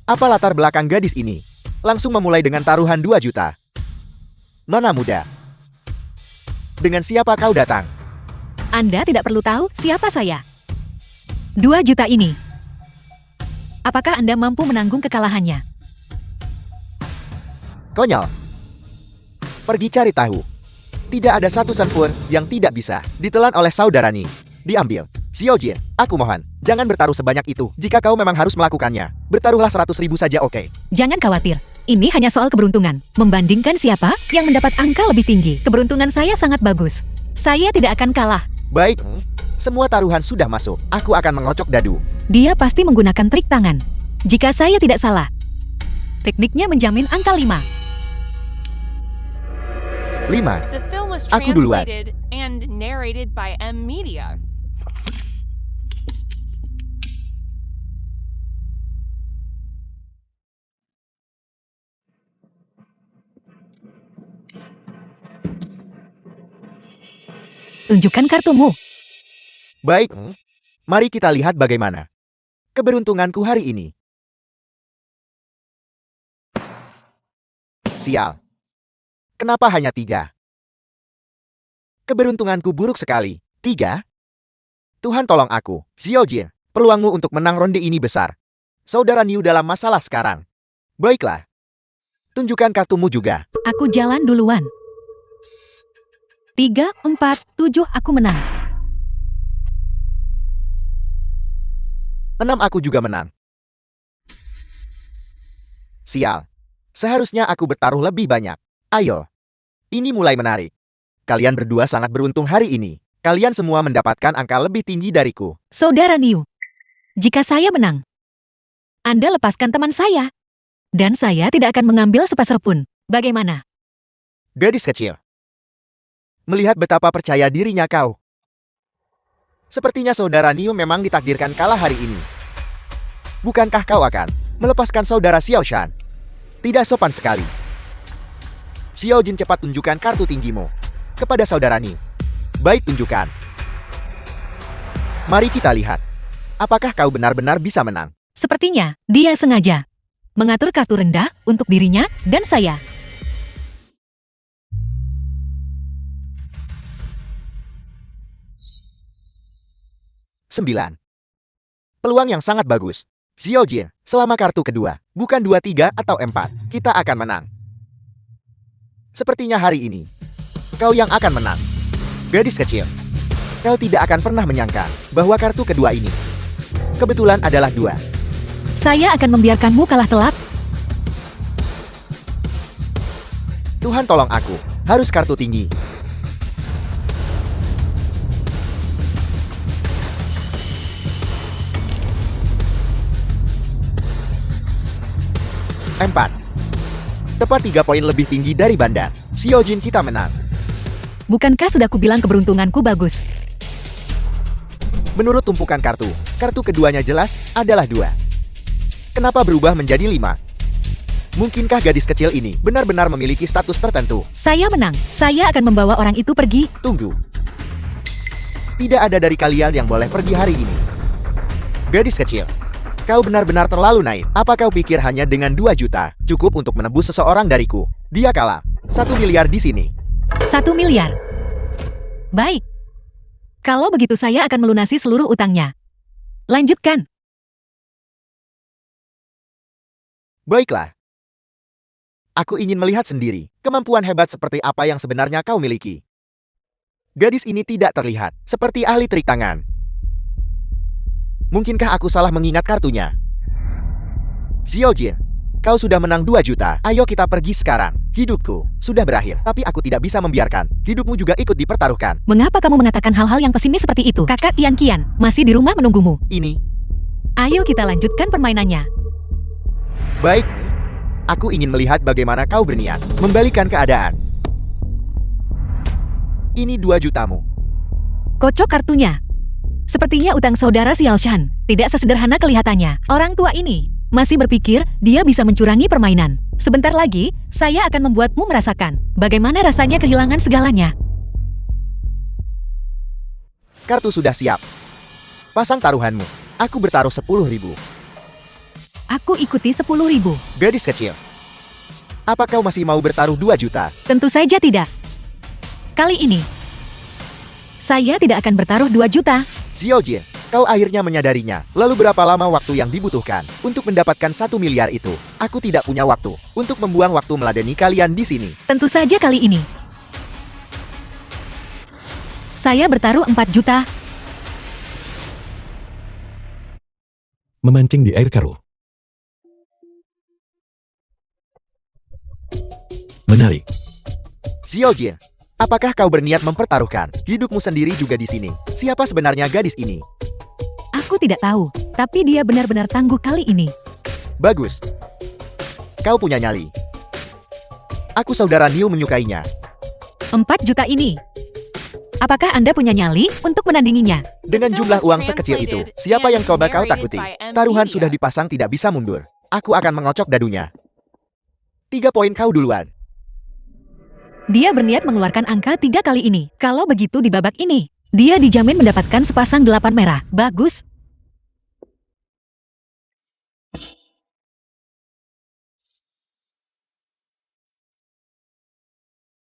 apa latar belakang gadis ini? Langsung memulai dengan taruhan 2 juta. Nona muda, dengan siapa kau datang? Anda tidak perlu tahu siapa saya. 2 juta ini. Apakah Anda mampu menanggung kekalahannya? Konyol. Pergi cari tahu. Tidak ada satu sen pun yang tidak bisa ditelan oleh saudarani. Diambil. Xiao Jin, aku mohon, jangan bertaruh sebanyak itu. Jika kau memang harus melakukannya, bertaruhlah 100.000 saja, oke? Jangan khawatir. Ini hanya soal keberuntungan. Membandingkan siapa yang mendapat angka lebih tinggi. Keberuntungan saya sangat bagus. Saya tidak akan kalah. Baik, semua taruhan sudah masuk. Aku akan mengocok dadu. Dia pasti menggunakan trik tangan. Jika saya tidak salah, tekniknya menjamin angka 5. 5. The film was Aku duluan. translated and narrated by M Media. Tunjukkan kartumu. Baik, mari kita lihat bagaimana keberuntunganku hari ini. Sial. Kenapa hanya 3? Keberuntunganku buruk sekali. 3? Tuhan tolong aku. Xiao Jin, peluangmu untuk menang ronde ini besar. Saudara Niu dalam masalah sekarang. Baiklah. Tunjukkan kartumu juga. Aku jalan duluan. 3, 4, 7, aku menang. 6 aku juga menang. Sial. Seharusnya aku bertaruh lebih banyak. Ayo. Ini mulai menarik. Kalian berdua sangat beruntung hari ini. Kalian semua mendapatkan angka lebih tinggi dariku. Saudara Niu, jika saya menang, Anda lepaskan teman saya. Dan saya tidak akan mengambil sepeser pun. Bagaimana? Gadis kecil. Melihat betapa percaya dirinya kau. Sepertinya saudara Niu memang ditakdirkan kalah hari ini. Bukankah kau akan melepaskan saudara Xiao Shan? Tidak sopan sekali. Xiao Jin, cepat tunjukkan kartu tinggimu kepada saudara Niu. Baik, tunjukkan. Mari kita lihat. Apakah kau benar-benar bisa menang? Sepertinya dia sengaja mengatur kartu rendah untuk dirinya dan saya. 9. Peluang yang sangat bagus. Xiao Jin, selama kartu kedua, bukan 2, 3, atau 4, kita akan menang. Sepertinya hari ini, kau yang akan menang. Gadis kecil, kau tidak akan pernah menyangka bahwa kartu kedua ini kebetulan adalah 2. Saya akan membiarkanmu kalah telak. Tuhan tolong aku, harus kartu tinggi. Empat. Tepat 3 poin lebih tinggi dari Banda. Xiao Jin, kita menang. Bukankah sudah kubilang keberuntunganku bagus? Menurut tumpukan kartu, kartu keduanya jelas adalah 2. Kenapa berubah menjadi 5? Mungkinkah gadis kecil ini benar-benar memiliki status tertentu? Saya menang. Saya akan membawa orang itu pergi. Tunggu. Tidak ada dari kalian yang boleh pergi hari ini. Gadis kecil, kau benar-benar terlalu naif. Apa kau pikir hanya dengan 2 juta cukup untuk menebus seseorang dariku? Dia kalah. 1 miliar di sini. 1 miliar. Baik. Kalau begitu saya akan melunasi seluruh utangnya. Lanjutkan. Baiklah. Aku ingin melihat sendiri kemampuan hebat seperti apa yang sebenarnya kau miliki. Gadis ini tidak terlihat seperti ahli trik tangan. Mungkinkah aku salah mengingat kartunya? Xiao Jin, kau sudah menang 2 juta. Ayo kita pergi sekarang. Hidupku sudah berakhir, tapi aku tidak bisa membiarkan hidupmu juga ikut dipertaruhkan. Mengapa kamu mengatakan hal-hal yang pesimis seperti itu? Kakak Tian Qian masih di rumah menunggumu. Ini, Ayo kita lanjutkan permainannya. baik. Aku ingin melihat bagaimana kau berniat membalikan keadaan. Ini 2 jutamu. Kocok kartunya. Sepertinya utang saudara Xiao Shan tidak sesederhana kelihatannya. Orang tua ini masih berpikir dia bisa mencurangi permainan. Sebentar lagi, saya akan membuatmu merasakan bagaimana rasanya kehilangan segalanya. Kartu sudah siap. Pasang taruhanmu. Aku bertaruh 10.000. Aku ikuti 10.000. Gadis kecil, apa kau masih mau bertaruh 2 juta? Tentu saja tidak. Kali ini, saya tidak akan bertaruh 2 juta. Xiao Jin, kau akhirnya menyadarinya. Lalu berapa lama waktu yang dibutuhkan untuk mendapatkan 1 miliar itu? Aku tidak punya waktu untuk membuang waktu meladeni kalian di sini. Tentu saja kali ini. Saya bertaruh 4 juta. memancing di air keruh. Menarik. Xiao Jin, apakah kau berniat mempertaruhkan hidupmu sendiri juga di sini? Siapa sebenarnya gadis ini? Aku tidak tahu, tapi dia benar-benar tangguh kali ini. Bagus. Kau punya nyali. Aku saudara Niu menyukainya. 4 juta ini. Apakah Anda punya nyali untuk menandinginya? Dengan jumlah uang sekecil itu, siapa yang coba kau takuti? Taruhan sudah dipasang tidak bisa mundur. Aku akan mengocok dadunya. 3 poin kau duluan. Dia berniat mengeluarkan angka 3 kali ini. Kalau begitu di babak ini, dia dijamin mendapatkan sepasang 8 merah. Bagus.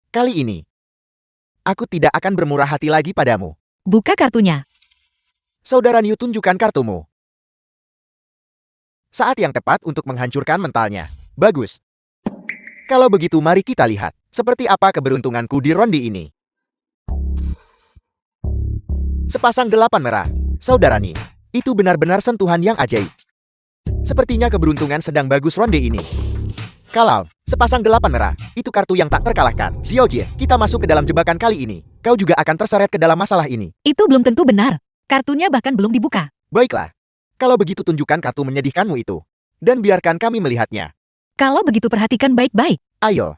Kali ini, aku tidak akan bermurah hati lagi padamu. Buka kartunya. Saudara Niu, tunjukkan kartumu. Saat yang tepat untuk menghancurkan mentalnya. Bagus. Kalau begitu mari kita lihat, seperti apa keberuntunganku di ronde ini. Sepasang 8 merah. Saudara Ni, itu benar-benar sentuhan yang ajaib. Sepertinya keberuntungan sedang bagus ronde ini. Kalau sepasang 8 merah, itu kartu yang tak terkalahkan. Xiao Jin, kita masuk ke dalam jebakan kali ini. Kau juga akan terseret ke dalam masalah ini. Itu belum tentu benar. Kartunya bahkan belum dibuka. Baiklah. Kalau begitu tunjukkan kartu menyedihkanmu itu. Dan biarkan kami melihatnya. Kalau begitu perhatikan baik-baik. Ayo.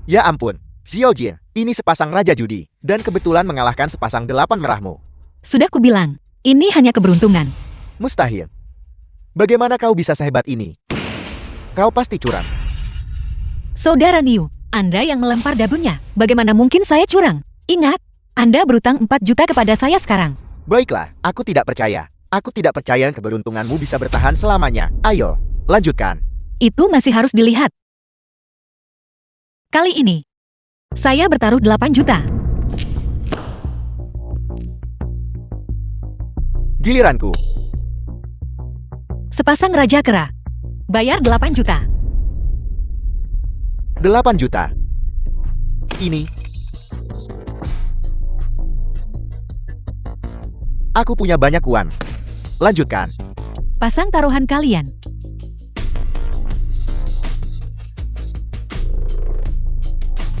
Ya ampun. Xiao Jin, ini sepasang raja judi. Dan kebetulan mengalahkan sepasang 8 merahmu. Sudah kubilang, ini hanya keberuntungan. Mustahil. Bagaimana kau bisa sehebat ini? Kau pasti curang. Saudara Niu, Anda yang melempar dadunya. Bagaimana mungkin saya curang? Ingat, Anda berutang 4 juta kepada saya sekarang. Baiklah, aku tidak percaya. Aku tidak percaya keberuntunganmu bisa bertahan selamanya. Ayo, lanjutkan. Itu masih harus dilihat. Kali ini, saya bertaruh 8 juta. Giliranku. Sepasang raja kera. Bayar 8 juta. 8 juta. Ini. Aku punya banyak uang. Lanjutkan. Pasang taruhan kalian.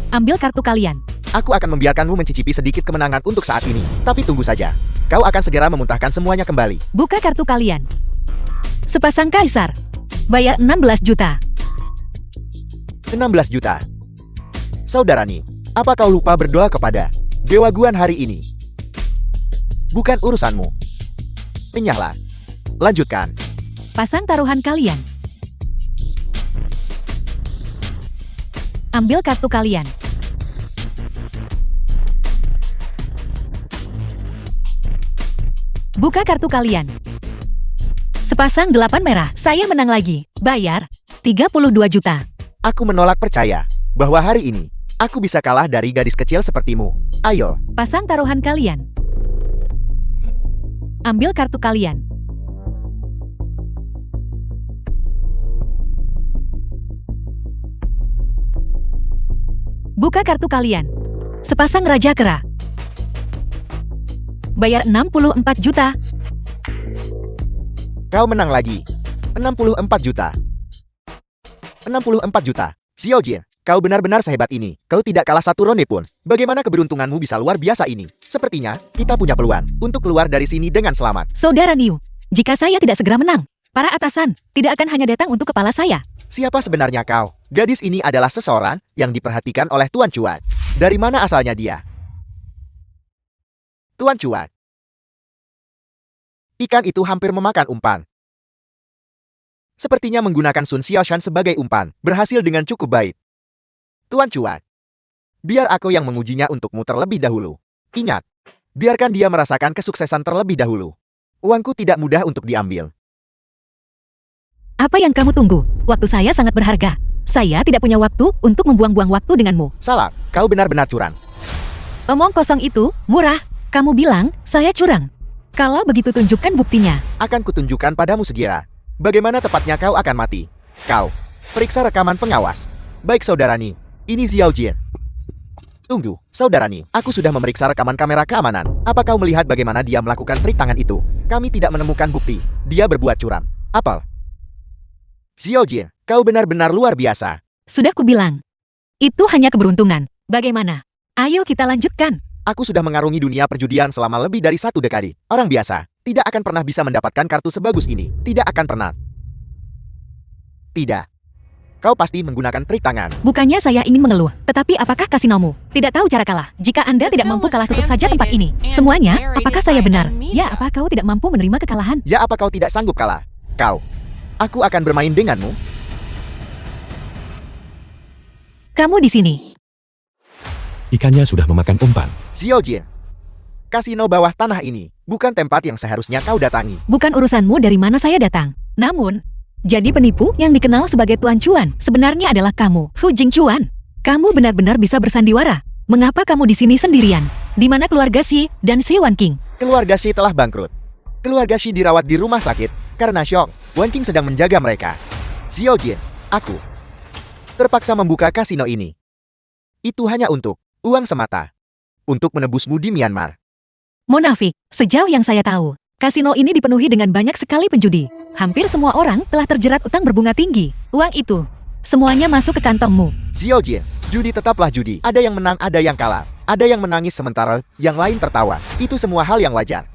Ambil kartu kalian. Aku akan membiarkanmu mencicipi sedikit kemenangan untuk saat ini. Tapi tunggu saja. Kau akan segera memuntahkan semuanya kembali. Buka kartu kalian. Sepasang kaisar. Bayar 16 juta. 16 juta. Saudara Ni, apa kau lupa berdoa kepada Dewa Guan hari ini? Bukan urusanmu. Enyahlah. Lanjutkan. Pasang taruhan kalian. Ambil kartu kalian. Buka kartu kalian. Sepasang 8 merah. Saya menang lagi. Bayar 32 juta. Aku menolak percaya bahwa hari ini aku bisa kalah dari gadis kecil sepertimu. Ayo. Pasang taruhan kalian. Ambil kartu kalian. Buka kartu kalian. Sepasang raja kera. Bayar 64 juta. Kau menang lagi. 64 juta. 64 juta. Xiao Jin, kau benar-benar sehebat ini. Kau tidak kalah satu ronde pun. Bagaimana keberuntunganmu bisa luar biasa ini? Sepertinya, kita punya peluang untuk keluar dari sini dengan selamat. Saudara Niu, jika saya tidak segera menang, para atasan tidak akan hanya datang untuk kepala saya. Siapa sebenarnya kau? Gadis ini adalah seseorang yang diperhatikan oleh Tuan Cuat. Dari mana asalnya dia? Tuan Cuat. Ikan itu hampir memakan umpan. Sepertinya menggunakan Sun Xiaoshan sebagai umpan, berhasil dengan cukup baik. Tuan Cuat. Biar aku yang mengujinya untukmu terlebih dahulu. Ingat, biarkan dia merasakan kesuksesan terlebih dahulu. Uangku tidak mudah untuk diambil. Apa yang kamu tunggu? Waktu saya sangat berharga. Saya tidak punya waktu untuk membuang-buang waktu denganmu. Salah, kau benar-benar curang. Omong kosong itu, murah. Kamu bilang, saya curang. Kalau begitu tunjukkan buktinya. Akan kutunjukkan padamu segera. Bagaimana tepatnya kau akan mati. Kau, periksa rekaman pengawas. Baik saudara Ni, ini Xiao Jin. Tunggu, saudarani, aku sudah memeriksa rekaman kamera keamanan. Apa kau melihat bagaimana dia melakukan trik tangan itu? Kami tidak menemukan bukti. Dia berbuat curam. Apel. Xiao Jin, kau benar-benar luar biasa. Sudah kubilang. Itu hanya keberuntungan. Bagaimana? Ayo kita lanjutkan. Aku sudah mengarungi dunia perjudian selama lebih dari 1 dekade. Orang biasa tidak akan pernah bisa mendapatkan kartu sebagus ini. Tidak akan pernah. Tidak. Kau pasti menggunakan trik tangan. Bukannya saya ingin mengeluh, tetapi apakah kasinomu tidak tahu cara kalah? Jika Anda tidak mampu kalah, tutup saja tempat ini. Semuanya, apakah saya benar? Ya, apa kau tidak mampu menerima kekalahan? Ya, apa kau tidak sanggup kalah? Kau. Aku akan bermain denganmu. Kamu di sini. Ikannya sudah memakan umpan. Xiao Jin. Kasino bawah tanah ini bukan tempat yang seharusnya kau datangi. Bukan urusanmu dari mana saya datang. Namun, jadi penipu yang dikenal sebagai Tuan Cuan sebenarnya adalah kamu, Hu Jingchuan. Kamu benar-benar bisa bersandiwara. Mengapa kamu di sini sendirian? Di mana keluarga Xi dan Xi Wan King? Keluarga Xi telah bangkrut. Keluarga Xi dirawat di rumah sakit karena syok. Wan King sedang menjaga mereka. Xiao Jin, aku terpaksa membuka kasino ini. Itu hanya untuk uang semata. Untuk menebusmu di Myanmar. Munafik, sejauh yang saya tahu, kasino ini dipenuhi dengan banyak sekali penjudi. Hampir semua orang telah terjerat utang berbunga tinggi. Uang itu, semuanya masuk ke kantongmu. Xiao Jin, judi tetaplah judi. Ada yang menang, ada yang kalah. Ada yang menangis sementara yang lain tertawa. Itu semua hal yang wajar.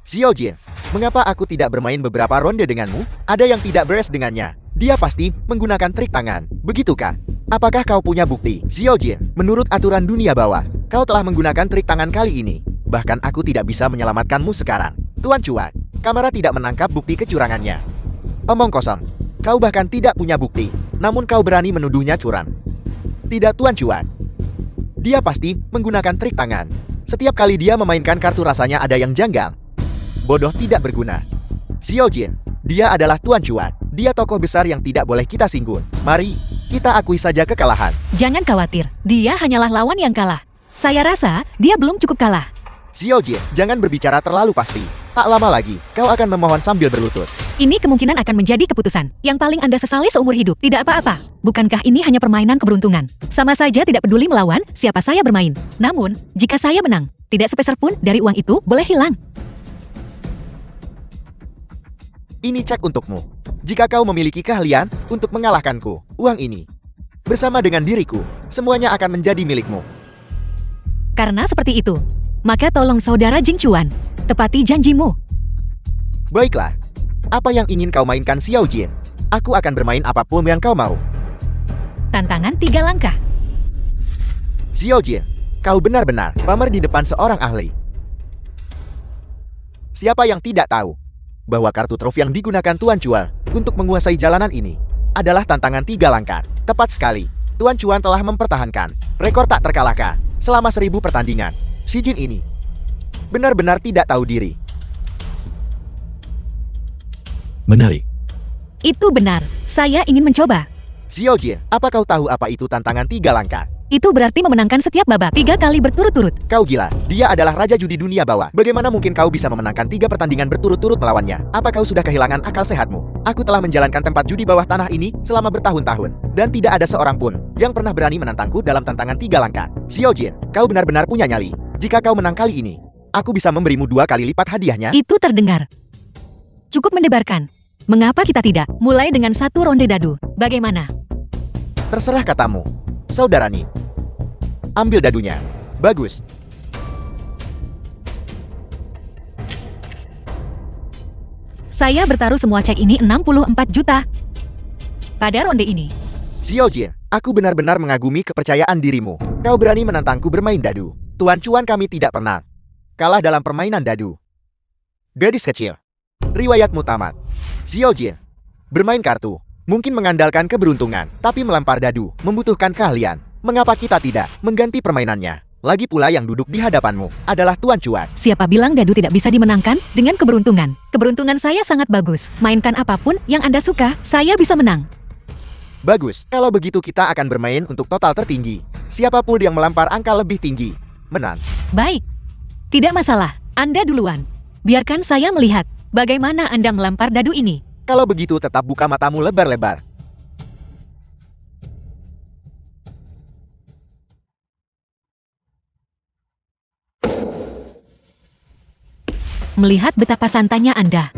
Xiao Jin, mengapa aku tidak bermain beberapa ronde denganmu? Ada yang tidak beres dengannya. Dia pasti menggunakan trik tangan. Begitukah? Apakah kau punya bukti? Xiao Jin, menurut aturan dunia bawah, kau telah menggunakan trik tangan kali ini. Bahkan aku tidak bisa menyelamatkanmu sekarang. Tuan Cuan, kamera tidak menangkap bukti kecurangannya. Omong kosong. Kau bahkan tidak punya bukti. Namun kau berani menuduhnya curang. Tidak, Tuan Cuan. Dia pasti menggunakan trik tangan. Setiap kali dia memainkan kartu rasanya ada yang janggal. Bodoh tidak berguna. Xiao Jin, dia adalah Tuan Cuan. Dia tokoh besar yang tidak boleh kita singgung. Mari, kita akui saja kekalahan. Jangan khawatir, dia hanyalah lawan yang kalah. Saya rasa dia belum cukup kalah. Xiao Jin, jangan berbicara terlalu pasti. Tak lama lagi, kau akan memohon sambil berlutut. Ini kemungkinan akan menjadi keputusan yang paling Anda sesali seumur hidup. Tidak apa-apa. Bukankah ini hanya permainan keberuntungan? Sama saja tidak peduli melawan siapa saya bermain. Namun, jika saya menang, tidak sepeser pun dari uang itu boleh hilang. Ini cek untukmu. Jika kau memiliki keahlian untuk mengalahkanku, uang ini bersama dengan diriku, semuanya akan menjadi milikmu. Karena seperti itu, maka tolong saudara Jingchuan, tepati janjimu. Baiklah. Apa yang ingin kau mainkan, Xiao Jin? Aku akan bermain apapun yang kau mau. Tantangan 3 langkah. Xiao Jin, kau benar-benar pamer di depan seorang ahli. Siapa yang tidak tahu bahwa kartu trofi yang digunakan Tuan Cuan untuk menguasai jalanan ini adalah tantangan 3 langkah. Tepat sekali, Tuan Cuan telah mempertahankan rekor tak terkalahkan selama 1000 pertandingan. Si Jin ini benar-benar tidak tahu diri. Menarik. Itu benar, saya ingin mencoba. Xiao Jin, apa kau tahu apa itu tantangan 3 langkah? Itu berarti memenangkan setiap babak 3 kali berturut-turut. Kau gila, dia adalah raja judi dunia bawah. Bagaimana mungkin kau bisa memenangkan 3 pertandingan berturut-turut melawannya? Apa kau sudah kehilangan akal sehatmu? Aku telah menjalankan tempat judi bawah tanah ini selama bertahun-tahun. Dan tidak ada seorang pun yang pernah berani menantangku dalam tantangan 3 langkah. Xiao Jin, kau benar-benar punya nyali. Jika kau menang kali ini, aku bisa memberimu 2 kali lipat hadiahnya. Itu terdengar cukup mendebarkan. Mengapa kita tidak mulai dengan 1 ronde dadu? Bagaimana? Terserah katamu, saudarani. Ambil dadunya. Bagus. Saya bertaruh semua cek ini 64 juta. Pada ronde ini. Xiao Jin, aku benar-benar mengagumi kepercayaan dirimu. Kau berani menantangku bermain dadu. Tuan Cuan kami tidak pernah kalah dalam permainan dadu. Gadis kecil, riwayatmu tamat. Xiao Jin, bermain kartu mungkin mengandalkan keberuntungan, tapi melempar dadu membutuhkan keahlian. Mengapa kita tidak mengganti permainannya? Lagi pula yang duduk di hadapanmu adalah Tuan Cuan. Siapa bilang dadu tidak bisa dimenangkan dengan keberuntungan? Keberuntungan saya sangat bagus. Mainkan apapun yang Anda suka, saya bisa menang. Bagus, kalau begitu kita akan bermain untuk total tertinggi. Siapapun yang melempar angka lebih tinggi, menang. Baik. Tidak masalah, Anda duluan. Biarkan saya melihat bagaimana Anda melempar dadu ini. Kalau begitu tetap buka matamu lebar-lebar. melihat betapa santainya Anda.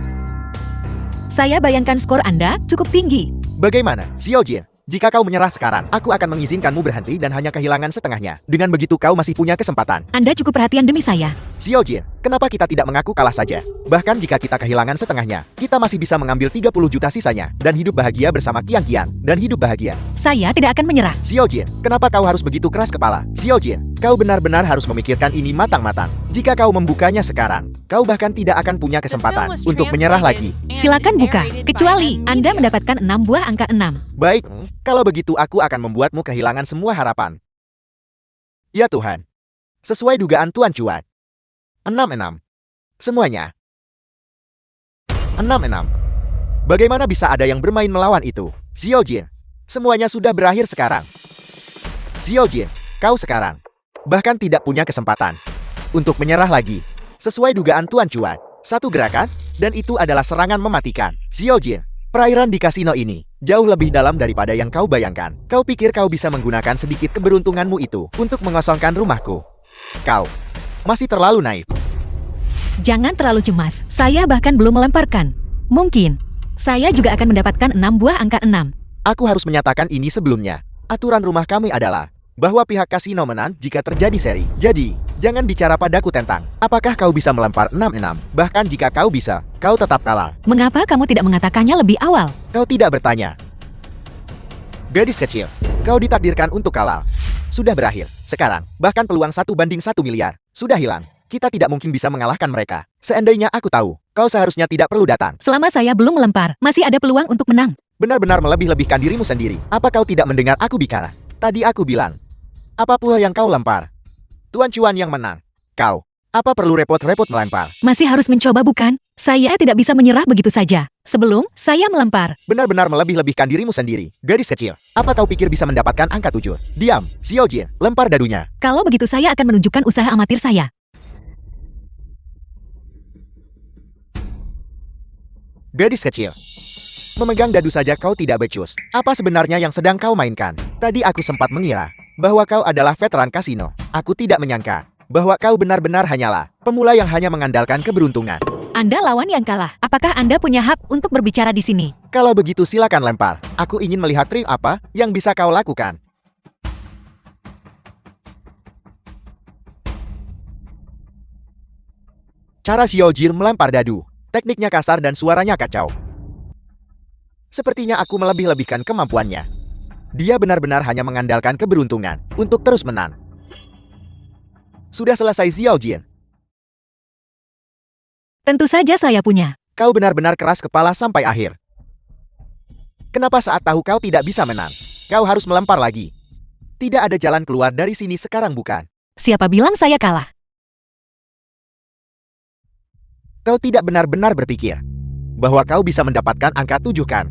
Saya bayangkan skor Anda cukup tinggi. Bagaimana, Xiao Jin? Jika kau menyerah sekarang, aku akan mengizinkanmu berhenti dan hanya kehilangan setengahnya. Dengan begitu kau masih punya kesempatan. Anda cukup perhatian demi saya. Xiao Jin, kenapa kita tidak mengaku kalah saja? Bahkan jika kita kehilangan setengahnya, kita masih bisa mengambil 30 juta sisanya dan hidup bahagia bersama Qiang Qiang dan hidup bahagia. Saya tidak akan menyerah. Xiao Jin, kenapa kau harus begitu keras kepala? Xiao Jin, kau benar-benar harus memikirkan ini matang-matang. Jika kau membukanya sekarang, kau bahkan tidak akan punya kesempatan untuk menyerah lagi. Silakan buka, kecuali Anda mendapatkan 6 buah angka 6. Baik, kalau begitu aku akan membuatmu kehilangan semua harapan. Ya Tuhan. Sesuai dugaan Tuan Cuat. 6-6. Semuanya. 6-6. Bagaimana bisa ada yang bermain melawan itu? Xiao Jin, semuanya sudah berakhir sekarang. Xiao Jin, kau sekarang bahkan tidak punya kesempatan untuk menyerah lagi. Sesuai dugaan Tuan Cuat, satu gerakan, dan itu adalah serangan mematikan. Xiao Jin, perairan di kasino ini jauh lebih dalam daripada yang kau bayangkan. Kau pikir kau bisa menggunakan sedikit keberuntunganmu itu untuk mengosongkan rumahku? Kau masih terlalu naif. Jangan terlalu cemas, saya bahkan belum melemparkan. Mungkin, saya juga akan mendapatkan 6 buah angka 6. Aku harus menyatakan ini sebelumnya. Aturan rumah kami adalah bahwa pihak kasino menang jika terjadi seri. Jadi, jangan bicara padaku tentang apakah kau bisa melempar 6-6. Bahkan jika kau bisa, kau tetap kalah. Mengapa kamu tidak mengatakannya lebih awal? Kau tidak bertanya. Gadis kecil, kau ditakdirkan untuk kalah. Sudah berakhir. Sekarang, bahkan peluang 1/1 miliar sudah hilang. Kita tidak mungkin bisa mengalahkan mereka. Seandainya aku tahu, kau seharusnya tidak perlu datang. Selama saya belum melempar, masih ada peluang untuk menang. Benar-benar melebih-lebihkan dirimu sendiri. Apa kau tidak mendengar aku bicara? Tadi aku bilang, apa pula yang kau lempar? Tuan Cuan yang menang. Kau, apa perlu repot-repot melempar? Masih harus mencoba bukan? Saya tidak bisa menyerah begitu saja. Sebelum saya melempar. Benar-benar melebih-lebihkan dirimu sendiri. Gadis kecil, apa kau pikir bisa mendapatkan angka 7? Diam, Xiao Jin, lempar dadunya. Kalau begitu saya akan menunjukkan usaha amatir saya. Gadis kecil, memegang dadu saja kau tidak becus. Apa sebenarnya yang sedang kau mainkan? Tadi aku sempat mengira bahwa kau adalah veteran kasino. Aku tidak menyangka bahwa kau benar-benar hanyalah pemula yang hanya mengandalkan keberuntungan. Anda lawan yang kalah. Apakah Anda punya hak untuk berbicara di sini? Kalau begitu silakan lempar. Aku ingin melihat trik apa yang bisa kau lakukan. Cara Xiao Jin melempar dadu. Tekniknya kasar dan suaranya kacau. Sepertinya aku melebih-lebihkan kemampuannya. Dia benar-benar hanya mengandalkan keberuntungan untuk terus menang. Sudah selesai Xiao Jin. Tentu saja saya punya. Kau benar-benar keras kepala sampai akhir. Kenapa saat tahu kau tidak bisa menang, kau harus melempar lagi? Tidak ada jalan keluar dari sini sekarang bukan? Siapa bilang saya kalah? Kau tidak benar-benar berpikir bahwa kau bisa mendapatkan angka 7 kan?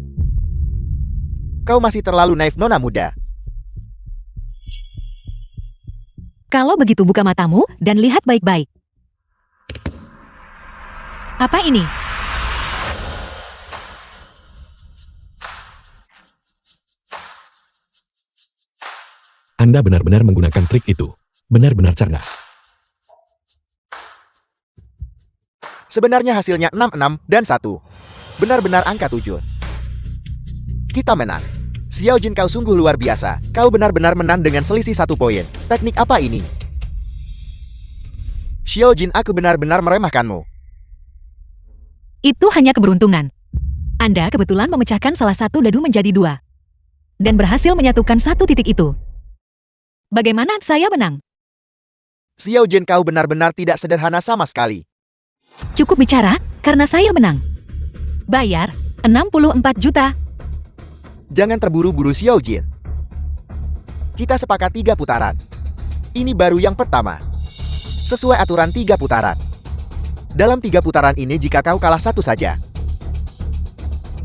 Kau masih terlalu naif nona muda. Kalau begitu buka matamu dan lihat baik-baik. Apa ini? Anda benar-benar menggunakan trik itu. Benar-benar cerdas. Sebenarnya hasilnya 6-6 dan 1. Benar-benar angka 7. Kita menang. Xiao Jin, kau sungguh luar biasa. Kau benar-benar menang dengan selisih 1 poin. Teknik apa ini? Xiao Jin, aku benar-benar meremehkanmu. Itu hanya keberuntungan. Anda kebetulan memecahkan salah satu dadu menjadi 2. Dan berhasil menyatukan satu titik itu. Bagaimana saya menang? Xiao Jin, kau benar-benar tidak sederhana sama sekali. Cukup bicara, karena saya menang. Bayar, 64 juta. Jangan terburu-buru Xiao Jin. Kita sepakat 3 putaran. Ini baru yang pertama. Sesuai aturan 3 putaran. Dalam 3 putaran ini jika kau kalah 1 saja,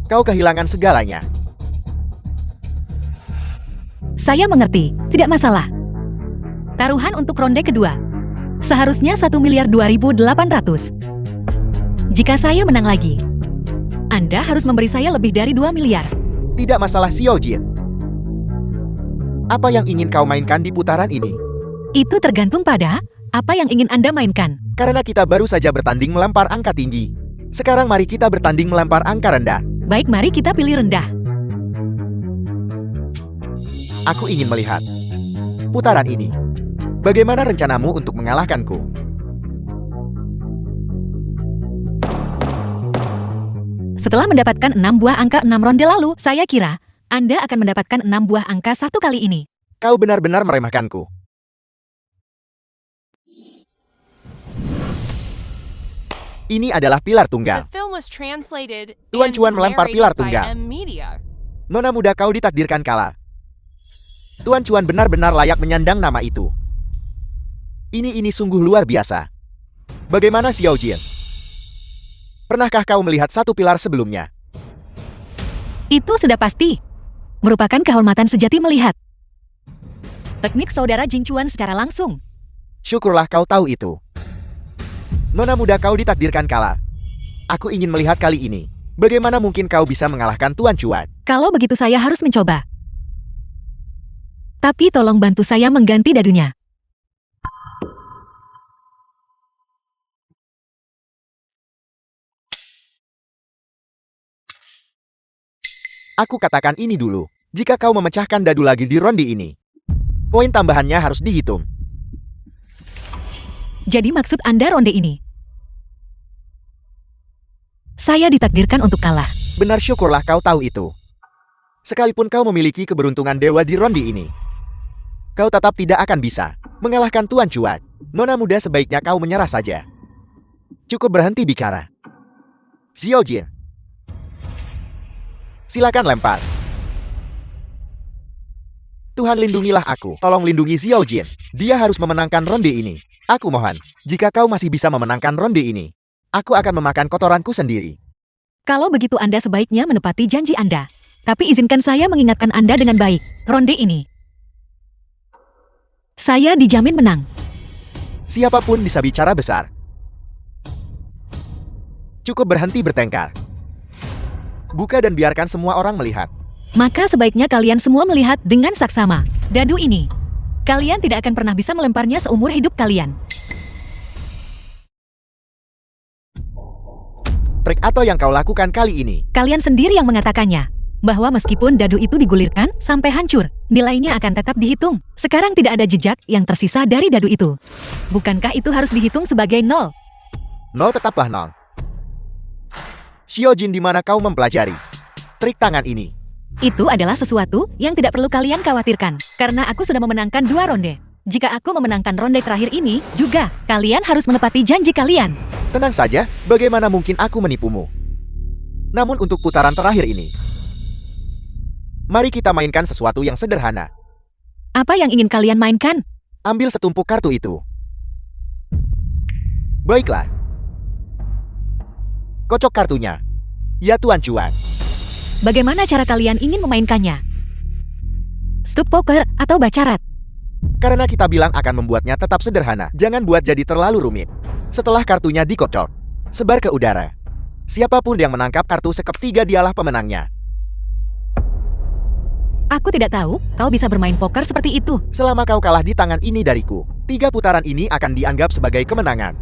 kau kehilangan segalanya. Saya mengerti, tidak masalah. Taruhan untuk ronde kedua. Seharusnya 1.200.800. Jika saya menang lagi, Anda harus memberi saya lebih dari 2 miliar. Tidak masalah Xiao Jin. Apa yang ingin kau mainkan di putaran ini? Itu tergantung pada apa yang ingin Anda mainkan. Karena kita baru saja bertanding melempar angka tinggi. Sekarang mari kita bertanding melempar angka rendah. Baik, mari kita pilih rendah. Aku ingin melihat putaran ini. Bagaimana rencanamu untuk mengalahkanku? Setelah mendapatkan 6 buah angka 6 ronde lalu, saya kira Anda akan mendapatkan 6 buah angka 1 kali ini. Kau benar-benar meremehkanku. Ini adalah pilar The tunggal. film was translated Tuan and Cuan melempar narrated pilar by tunggal. M Media. Nona muda, kau ditakdirkan kalah. Tuan Cuan benar-benar layak menyandang nama itu. Ini sungguh luar biasa. Bagaimana Xiao Jin? Pernahkah kau melihat satu pilar sebelumnya? Itu sudah pasti. Merupakan kehormatan sejati melihat teknik saudara Jin Chuan secara langsung. Syukurlah kau tahu itu. Nona muda, kau ditakdirkan kalah. Aku ingin melihat kali ini. Bagaimana mungkin kau bisa mengalahkan Tuan Cuan? Kalau begitu saya harus mencoba. Tapi tolong bantu saya mengganti dadunya. Aku katakan ini dulu. Jika kau memecahkan dadu lagi di ronde ini, poin tambahannya harus dihitung. Jadi maksud Anda ronde ini? Saya ditakdirkan untuk kalah. Benar, syukurlah kau tahu itu. Sekalipun kau memiliki keberuntungan dewa di ronde ini, kau tetap tidak akan bisa mengalahkan Tuan Cuan. Nona muda, sebaiknya kau menyerah saja. Cukup berhenti bicara. Xiao Jin, silakan lempar. Tuhan, lindungilah aku. Tolong lindungi Xiao Jin. Dia harus memenangkan ronde ini. Aku mohon, jika kau masih bisa memenangkan ronde ini, aku akan memakan kotoranku sendiri. Kalau begitu Anda sebaiknya menepati janji Anda. Tapi izinkan saya mengingatkan Anda dengan baik. Ronde ini, saya dijamin menang. Siapapun bisa bicara besar. Cukup berhenti bertengkar. Buka dan biarkan semua orang melihat. Maka sebaiknya kalian semua melihat dengan saksama. Dadu ini, kalian tidak akan pernah bisa melemparnya seumur hidup kalian. Trik apa yang kau lakukan kali ini? Kalian sendiri yang mengatakannya. Bahwa meskipun dadu itu digulirkan sampai hancur, nilainya akan tetap dihitung. Sekarang tidak ada jejak yang tersisa dari dadu itu. Bukankah itu harus dihitung sebagai 0? 0 tetaplah 0. Xiao Jin, di mana kau mempelajari trik tangan ini? Itu adalah sesuatu yang tidak perlu kalian khawatirkan. Karena aku sudah memenangkan 2 ronde. Jika aku memenangkan ronde terakhir ini, juga, kalian harus menepati janji kalian. Tenang saja, bagaimana mungkin aku menipumu? Namun untuk putaran terakhir ini, mari kita mainkan sesuatu yang sederhana. Apa yang ingin kalian mainkan? Ambil setumpuk kartu itu. Baiklah. Kocok kartunya. Ya Tuan Cuan. Bagaimana cara kalian ingin memainkannya? Stuk poker atau bacarat? Karena kita bilang akan membuatnya tetap sederhana, jangan buat jadi terlalu rumit. Setelah kartunya dikocok, sebar ke udara. Siapapun yang menangkap kartu sekep 3 dialah pemenangnya. Aku tidak tahu, kau bisa bermain poker seperti itu. Selama kau kalah di tangan ini dariku, 3 putaran ini akan dianggap sebagai kemenangan.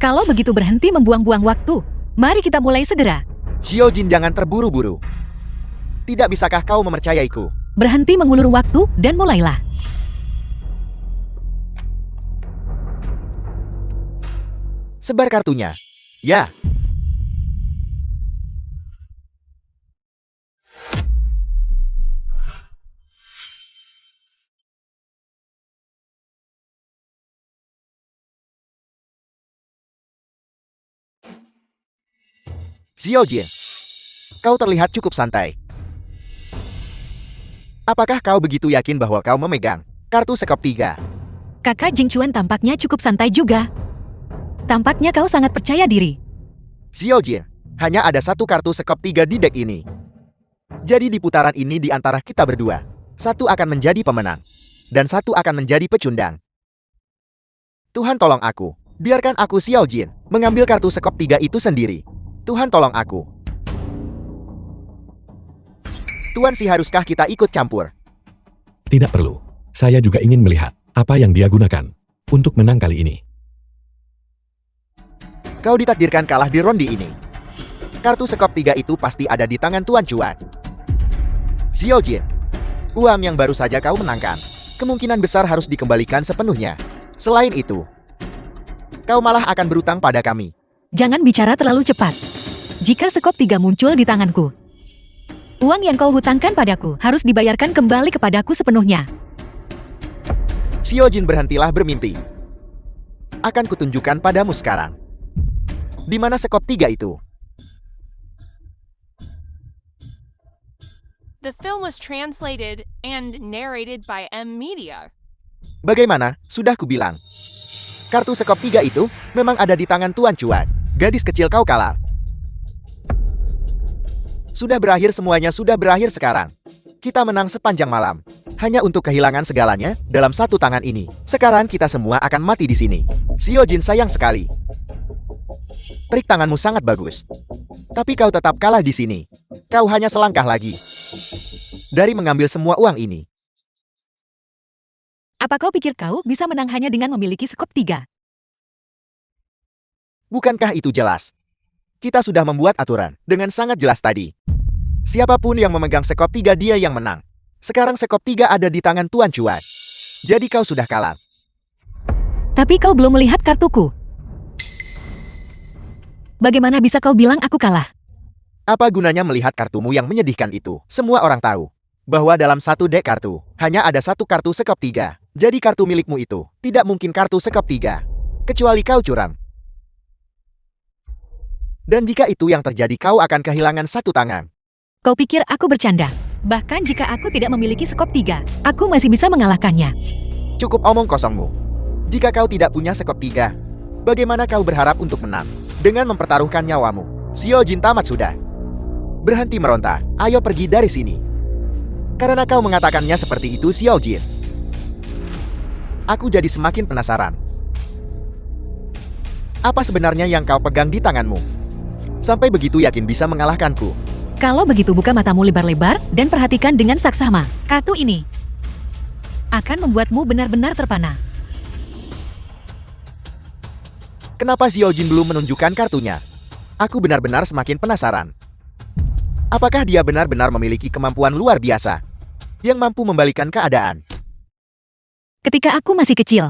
Kalau begitu berhenti membuang-buang waktu. Mari kita mulai segera. Xiao Jin, jangan terburu-buru. Tidak bisakah kau mempercayaiku? Berhenti mengulur waktu dan mulailah. Sebar kartunya. Ya. Xiao Jin, kau terlihat cukup santai. Apakah kau begitu yakin bahwa kau memegang kartu sekop 3? Kakak Jing Chuan tampaknya cukup santai juga. Tampaknya kau sangat percaya diri. Xiao Jin, hanya ada satu kartu sekop 3 di deck ini. Jadi di putaran ini di antara kita berdua, satu akan menjadi pemenang, dan satu akan menjadi pecundang. Tuhan tolong aku, biarkan aku Xiao Jin mengambil kartu sekop 3 itu sendiri. Tuhan tolong aku. Tuan Si, haruskah kita ikut campur? Tidak perlu. Saya juga ingin melihat apa yang dia gunakan untuk menang kali ini. Kau ditakdirkan kalah di ronde ini. Kartu sekop 3 itu pasti ada di tangan Tuan Cuan. Xiao Jin, uang yang baru saja kau menangkan, kemungkinan besar harus dikembalikan sepenuhnya. Selain itu, kau malah akan berutang pada kami. Jangan bicara terlalu cepat. Jika sekop 3 muncul di tanganku, uang yang kau hutangkan padaku harus dibayarkan kembali kepadaku sepenuhnya. Xiao Jin, berhentilah bermimpi. Akan kutunjukkan padamu sekarang. Di mana sekop 3 itu? The film was translated and narrated by M Media. Bagaimana? Sudah kubilang. Kartu sekop 3 itu memang ada di tangan Tuan Cuan. Gadis kecil, kau kalah. Sudah berakhir, semuanya sudah berakhir sekarang. Kita menang sepanjang malam. Hanya untuk kehilangan segalanya dalam satu tangan ini. Sekarang kita semua akan mati di sini. Xiao Jin, sayang sekali. Trik tanganmu sangat bagus. Tapi kau tetap kalah di sini. Kau hanya selangkah lagi dari mengambil semua uang ini. Apa kau pikir kau bisa menang hanya dengan memiliki sekop 3? Bukankah itu jelas? Kita sudah membuat aturan dengan sangat jelas tadi. Siapapun yang memegang sekop 3 dia yang menang. Sekarang sekop 3 ada di tangan Tuan Cuan. Jadi kau sudah kalah. Tapi kau belum melihat kartuku. Bagaimana bisa kau bilang aku kalah? Apa gunanya melihat kartumu yang menyedihkan itu? Semua orang tahu bahwa dalam satu dek kartu, hanya ada satu kartu sekop 3. Jadi kartu milikmu itu tidak mungkin kartu sekop 3. Kecuali kau curang. Dan jika itu yang terjadi, kau akan kehilangan satu tangan. Kau pikir aku bercanda? Bahkan jika aku tidak memiliki sekop 3, aku masih bisa mengalahkannya. Cukup omong kosongmu. Jika kau tidak punya sekop 3, bagaimana kau berharap untuk menang? Dengan mempertaruhkan nyawamu. Xiao Jin, tamat sudah. Berhenti meronta, ayo pergi dari sini. Karena kau mengatakannya seperti itu, Xiao Jin, aku jadi semakin penasaran. Apa sebenarnya yang kau pegang di tanganmu? Sampai begitu yakin bisa mengalahkanku. Kalau begitu buka matamu lebar-lebar dan perhatikan dengan saksama. Kartu ini akan membuatmu benar-benar terpana. Kenapa Xiao Jin belum menunjukkan kartunya? Aku benar-benar semakin penasaran. Apakah dia benar-benar memiliki kemampuan luar biasa yang mampu membalikan keadaan? Ketika aku masih kecil,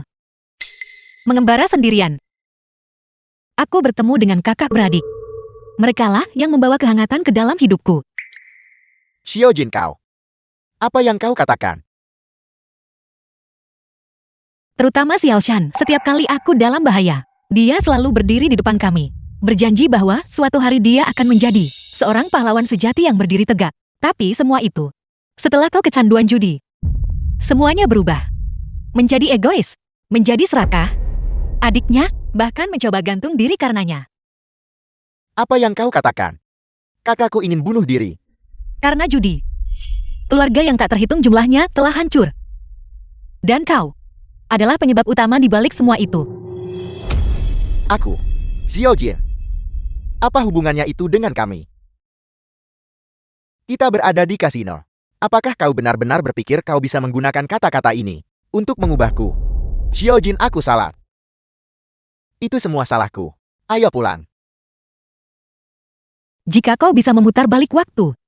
mengembara sendirian, aku bertemu dengan kakak beradik. Merekalah yang membawa kehangatan ke dalam hidupku. Xiao Jin, kau. Apa yang kau katakan? Terutama Xiao Shan, setiap kali aku dalam bahaya, dia selalu berdiri di depan kami. Berjanji bahwa suatu hari dia akan menjadi seorang pahlawan sejati yang berdiri tegak. Tapi semua itu, setelah kau kecanduan judi, semuanya berubah. Menjadi egois, menjadi serakah. Adiknya bahkan mencoba gantung diri karenanya. Apa yang kau katakan? Kakakku ingin bunuh diri. Karena judi. Keluarga yang tak terhitung jumlahnya telah hancur. Dan kau adalah penyebab utama di balik semua itu. Aku, Xiao Jin. Apa hubungannya itu dengan kami? Kita berada di kasino. Apakah kau benar-benar berpikir kau bisa menggunakan kata-kata ini untuk mengubahku? Xiao Jin, aku salah. Itu semua salahku. Ayo pulang. Jika kau bisa memutar balik waktu,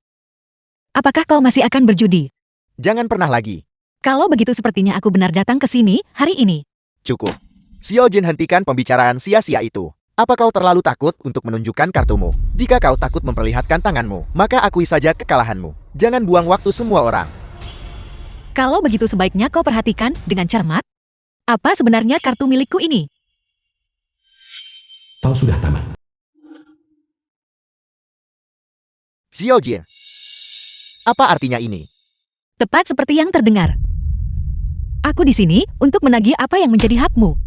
apakah kau masih akan berjudi? Jangan pernah lagi. Kalau begitu sepertinya aku benar datang ke sini hari ini. Cukup. Xiao Jin, hentikan pembicaraan sia-sia itu. Apa kau terlalu takut untuk menunjukkan kartumu? Jika kau takut memperlihatkan tanganmu, maka akui saja kekalahanmu. Jangan buang waktu semua orang. Kalau begitu sebaiknya kau perhatikan dengan cermat. Apa sebenarnya kartu milikku ini? Kau sudah tamat. Xiao Jin. Apa artinya ini? Tepat seperti yang terdengar. Aku di sini untuk menagih apa yang menjadi hakmu.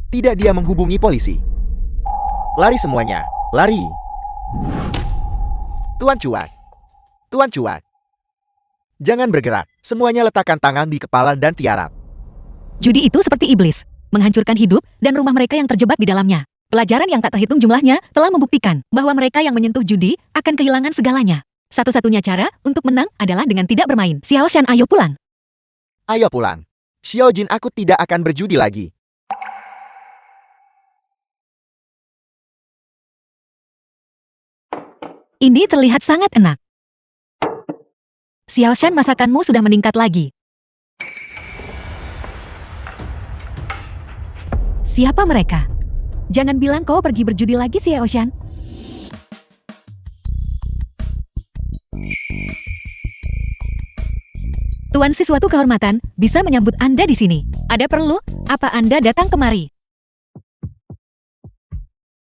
Tidak, dia menghubungi polisi. Lari semuanya, lari. Tuan Cuan. Tuan Cuan. Jangan bergerak, semuanya letakkan tangan di kepala dan tiarap. Judi itu seperti iblis, menghancurkan hidup dan rumah mereka yang terjebak di dalamnya. Pelajaran yang tak terhitung jumlahnya telah membuktikan bahwa mereka yang menyentuh judi akan kehilangan segalanya. Satu-satunya cara untuk menang adalah dengan tidak bermain. Xiao Shan, ayo pulang. Ayo pulang. Xiao Jin, aku tidak akan berjudi lagi. Ini terlihat sangat enak. Xiaoshan, masakanmu sudah meningkat lagi. Siapa mereka? Jangan bilang kau pergi berjudi lagi, Xiaoshan. Tuan Si, suatu kehormatan bisa menyambut Anda di sini. Ada perlu? Apa Anda datang kemari?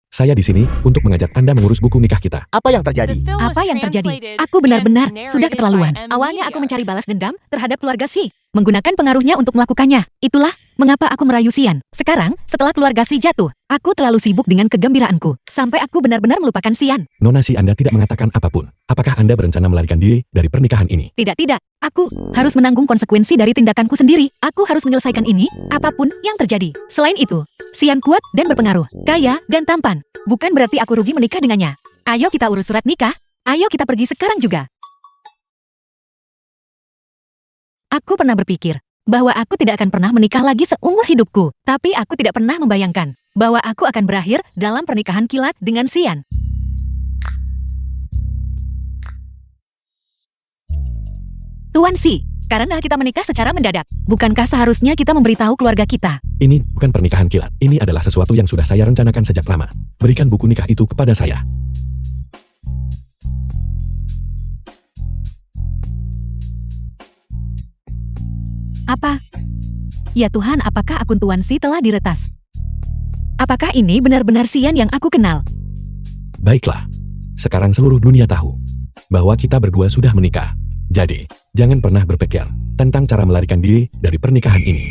Saya di sini untuk mengajak Anda mengurus buku nikah kita. Apa yang The terjadi? film was Apa yang terjadi? translated Aku benar-benar and sudah narrated keterlaluan. by Awalnya aku Emilia. mencari balas dendam terhadap keluarga Si, menggunakan pengaruhnya untuk melakukannya. Itulah mengapa aku merayu Xian. Sekarang, setelah keluarga Si jatuh, aku terlalu sibuk dengan kegembiraanku, sampai aku benar-benar melupakan Xian. Nona Si, Anda tidak mengatakan apapun. Apakah Anda berencana melarikan diri dari pernikahan ini? Tidak. Aku harus menanggung konsekuensi dari tindakanku sendiri. Aku harus menyelesaikan ini, apapun yang terjadi. Selain itu, Xian kuat dan berpengaruh, kaya dan tampan. Bukan berarti aku rugi menikah dengannya. Ayo kita urus surat nikah. Ayo kita pergi sekarang juga. Aku pernah berpikir bahwa aku tidak akan pernah menikah lagi seumur hidupku. Tapi aku tidak pernah membayangkan bahwa aku akan berakhir dalam pernikahan kilat dengan Xian. Tuan Si, karena kita menikah secara mendadak, bukankah seharusnya kita memberitahu keluarga kita? Ini bukan pernikahan kilat. Ini adalah sesuatu yang sudah saya rencanakan sejak lama. Berikan buku nikah itu kepada saya. Apa? Ya Tuhan, apakah akun Tuan Si telah diretas? Apakah ini benar-benar Xian yang aku kenal? Baiklah. Sekarang seluruh dunia tahu bahwa kita berdua sudah menikah. Jadi, jangan pernah berpikir tentang cara melarikan diri dari pernikahan ini.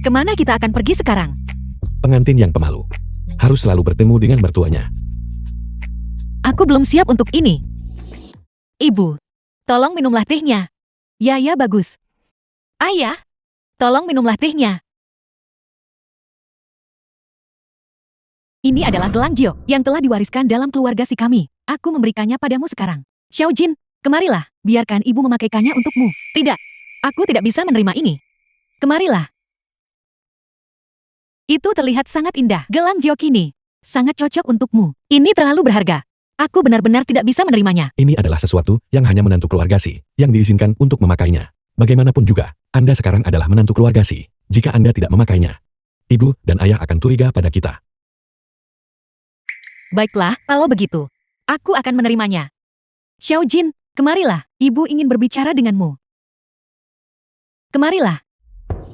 Kemana kita akan pergi sekarang? Pengantin yang pemalu harus selalu bertemu dengan mertuanya. Aku belum siap untuk ini. Ibu, tolong minumlah tehnya. Ya, bagus. Ayah, tolong minumlah tehnya. Ini adalah gelang Jiok yang telah diwariskan dalam keluarga Si kami. Aku memberikannya padamu sekarang. Xiao Jin, kemarilah. Biarkan ibu memakaikannya untukmu. Tidak, aku tidak bisa menerima ini. Kemarilah. Itu terlihat sangat indah. Gelang Jiok ini sangat cocok untukmu. Ini terlalu berharga. Aku benar-benar tidak bisa menerimanya. Ini adalah sesuatu yang hanya menantu keluarga Si yang diizinkan untuk memakainya. Bagaimanapun juga, Anda sekarang adalah menantu keluarga Si. Jika Anda tidak memakainya, ibu dan ayah akan curiga pada kita. Baiklah, kalau begitu, aku akan menerimanya. Xiao Jin, kemarilah. Ibu ingin berbicara denganmu. Kemarilah.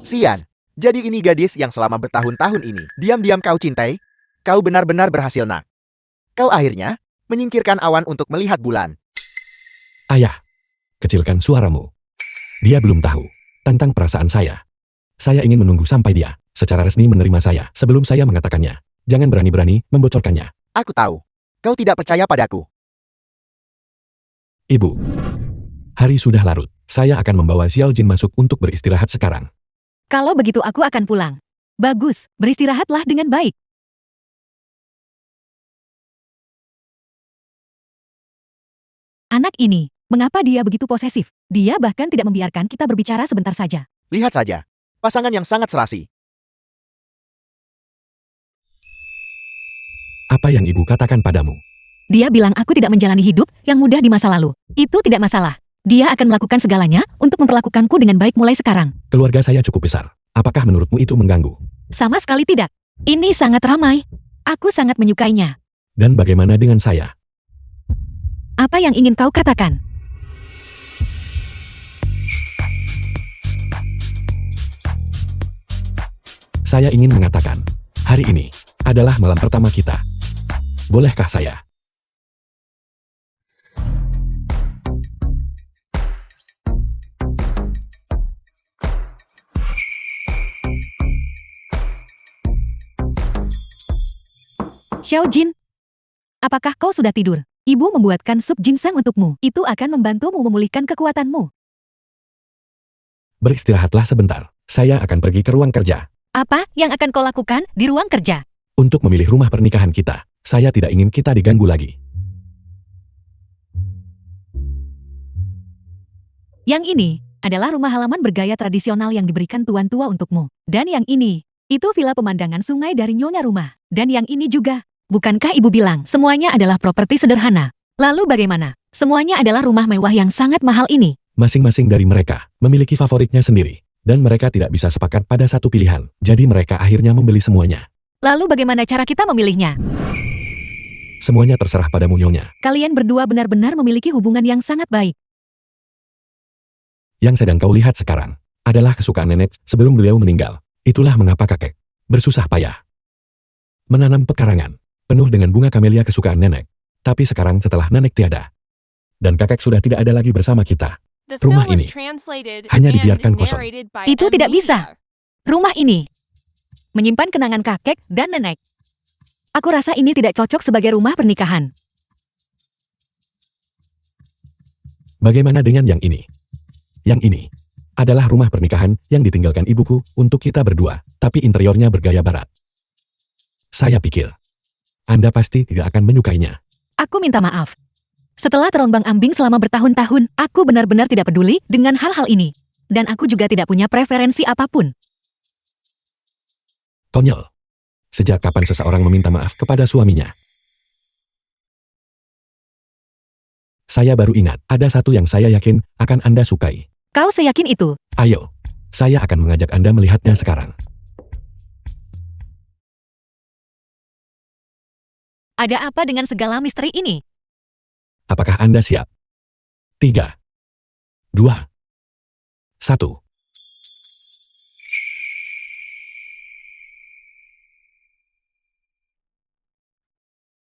Xian, jadi ini gadis yang selama bertahun-tahun ini diam-diam kau cintai? Kau benar-benar berhasil, nak. Kau akhirnya menyingkirkan awan untuk melihat bulan. Ayah, kecilkan suaramu. Dia belum tahu tentang perasaan saya. Saya ingin menunggu sampai dia secara resmi menerima saya sebelum saya mengatakannya. Jangan berani-berani membocorkannya. Aku tahu, kau tidak percaya padaku. Ibu, hari sudah larut. Saya akan membawa Xiao Jin masuk untuk beristirahat sekarang. Kalau begitu aku akan pulang. Bagus, beristirahatlah dengan baik. Anak ini, mengapa dia begitu posesif? Dia bahkan tidak membiarkan kita berbicara sebentar saja. Lihat saja, pasangan yang sangat serasi. Apa yang ibu katakan padamu? Dia bilang aku tidak menjalani hidup yang mudah di masa lalu. Itu tidak masalah. Dia akan melakukan segalanya untuk memperlakukanku dengan baik mulai sekarang. Keluarga saya cukup besar. Apakah menurutmu itu mengganggu? Sama sekali tidak. Ini sangat ramai. Aku sangat menyukainya. Dan bagaimana dengan saya? Apa yang ingin kau katakan? Saya ingin mengatakan, hari ini adalah malam pertama kita. Bolehkah saya? Xiao Jin, apakah kau sudah tidur? Ibu membuatkan sup ginseng untukmu. Itu akan membantumu memulihkan kekuatanmu. Beristirahatlah sebentar. Saya akan pergi ke ruang kerja. Apa yang akan kau lakukan di ruang kerja? Untuk memilih rumah pernikahan kita. Saya tidak ingin kita diganggu lagi. Yang ini adalah rumah halaman bergaya tradisional yang diberikan tuan tua untukmu. Dan yang ini, itu villa pemandangan sungai dari nyonya rumah. Dan yang ini juga, Bukankah ibu bilang semuanya adalah properti sederhana? Lalu bagaimana? Semuanya adalah rumah mewah yang sangat mahal ini. Masing-masing dari mereka memiliki favoritnya sendiri, dan mereka tidak bisa sepakat pada satu pilihan, jadi mereka akhirnya membeli semuanya. Lalu bagaimana cara kita memilihnya? Semuanya terserah padamu, Nyonya. Kalian berdua benar-benar memiliki hubungan yang sangat baik. Yang sedang kau lihat sekarang adalah kesukaan nenek sebelum beliau meninggal. Itulah mengapa kakek bersusah payah menanam pekarangan penuh dengan bunga kamelia kesukaan nenek. Tapi sekarang setelah nenek tiada, dan kakek sudah tidak ada lagi bersama kita, The rumah film was ini translated hanya and dibiarkan kosong. narrated by Itu tidak Amnesia. bisa. Rumah ini menyimpan kenangan kakek dan nenek. Aku rasa ini tidak cocok sebagai rumah pernikahan. Bagaimana dengan yang ini? Yang ini adalah rumah pernikahan yang ditinggalkan ibuku untuk kita berdua, tapi interiornya bergaya barat. Saya pikir Anda pasti tidak akan menyukainya. Aku minta maaf. Setelah terombang-ambing selama bertahun-tahun, aku benar-benar tidak peduli dengan hal-hal ini. Dan aku juga tidak punya preferensi apapun. Konyol. Sejak kapan seseorang meminta maaf kepada suaminya? Saya baru ingat, ada satu yang saya yakin akan Anda sukai. Kau seyakin itu? Ayo, saya akan mengajak Anda melihatnya sekarang. Ada apa dengan segala misteri ini? Apakah Anda siap? 3, 2, 1.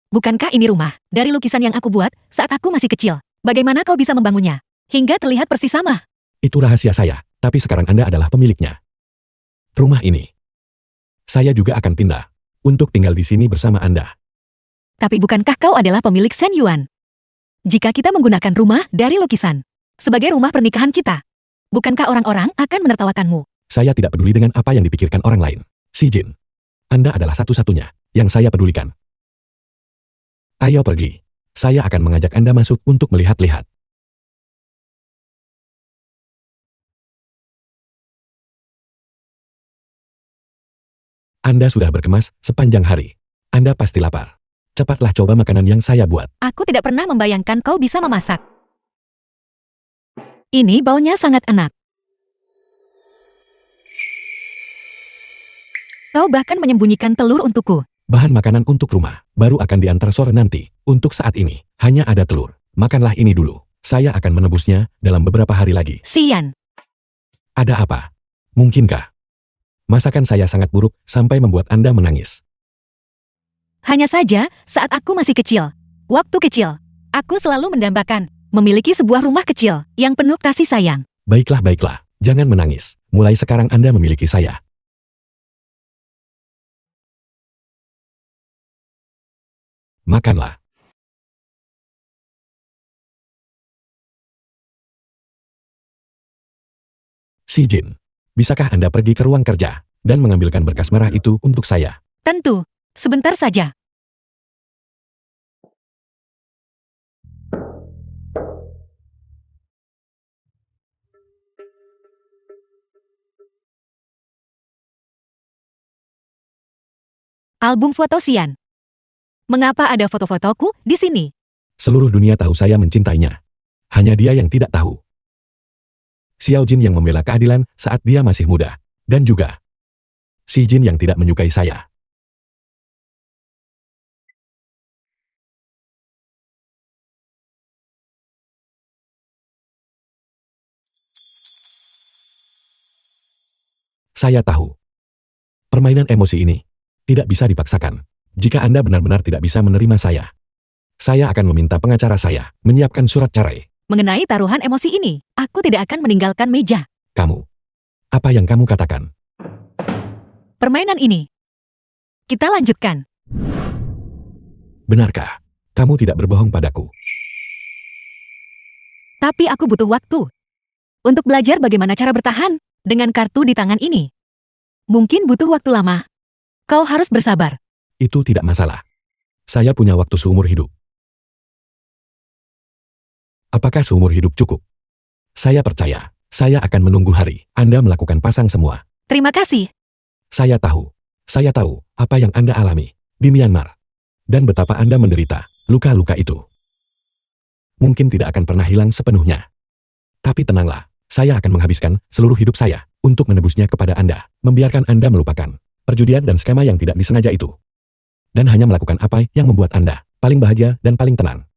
Bukankah ini rumah dari lukisan yang aku buat saat aku masih kecil? Bagaimana kau bisa membangunnya hingga terlihat persis sama? Itu rahasia saya, tapi sekarang Anda adalah pemiliknya. Rumah ini, saya juga akan pindah untuk tinggal di sini bersama Anda. Tapi bukankah kau adalah pemilik Sen Yuan? Jika kita menggunakan rumah dari lukisan sebagai rumah pernikahan kita, bukankah orang-orang akan menertawakanmu? Saya tidak peduli dengan apa yang dipikirkan orang lain. Si Jin, Anda adalah satu-satunya yang saya pedulikan. Ayo pergi. Saya akan mengajak Anda masuk untuk melihat-lihat. Anda sudah berkemas sepanjang hari. Anda pasti lapar. Cepatlah coba makanan yang saya buat. Aku tidak pernah membayangkan kau bisa memasak. Ini baunya sangat enak. Kau bahkan menyembunyikan telur untukku. Bahan makanan untuk rumah baru akan diantar sore nanti. Untuk saat ini, hanya ada telur. Makanlah ini dulu. Saya akan menebusnya dalam beberapa hari lagi. Sian. Ada apa? Mungkinkah masakan saya sangat buruk sampai membuat Anda menangis? Hanya saja, saat aku masih kecil, waktu kecil, aku selalu mendambakan memiliki sebuah rumah kecil yang penuh kasih sayang. Baiklah, baiklah. Jangan menangis. Mulai sekarang Anda memiliki saya. Makanlah. Si Jin, bisakah Anda pergi ke ruang kerja dan mengambilkan berkas merah itu untuk saya? Tentu, sebentar saja. Album foto Sian. Mengapa ada foto-fotoku di sini? Seluruh dunia tahu saya mencintainya. Hanya dia yang tidak tahu. Xiao Jin yang membela keadilan saat dia masih muda. Dan juga si Jin yang tidak menyukai saya. Saya tahu. Permainan emosi ini tidak bisa dipaksakan. Jika Anda benar-benar tidak bisa menerima saya akan meminta pengacara saya menyiapkan surat cerai. Mengenai taruhan emosi ini, aku tidak akan meninggalkan meja. Kamu, apa yang kamu katakan? Permainan ini, kita lanjutkan. Benarkah? Kamu tidak berbohong padaku. Tapi aku butuh waktu untuk belajar bagaimana cara bertahan dengan kartu di tangan ini. Mungkin butuh waktu lama. Kau harus bersabar. Itu tidak masalah. Saya punya waktu seumur hidup. Apakah seumur hidup cukup? Saya percaya, saya akan menunggu hari Anda melakukan pasang semua. Terima kasih. Saya tahu apa yang Anda alami di Myanmar. Dan betapa Anda menderita, luka-luka itu mungkin tidak akan pernah hilang sepenuhnya. Tapi tenanglah, saya akan menghabiskan seluruh hidup saya untuk menebusnya kepada Anda, membiarkan Anda melupakan perjudian dan skema yang tidak disengaja itu. Dan hanya melakukan apa yang membuat Anda paling bahagia dan paling tenang.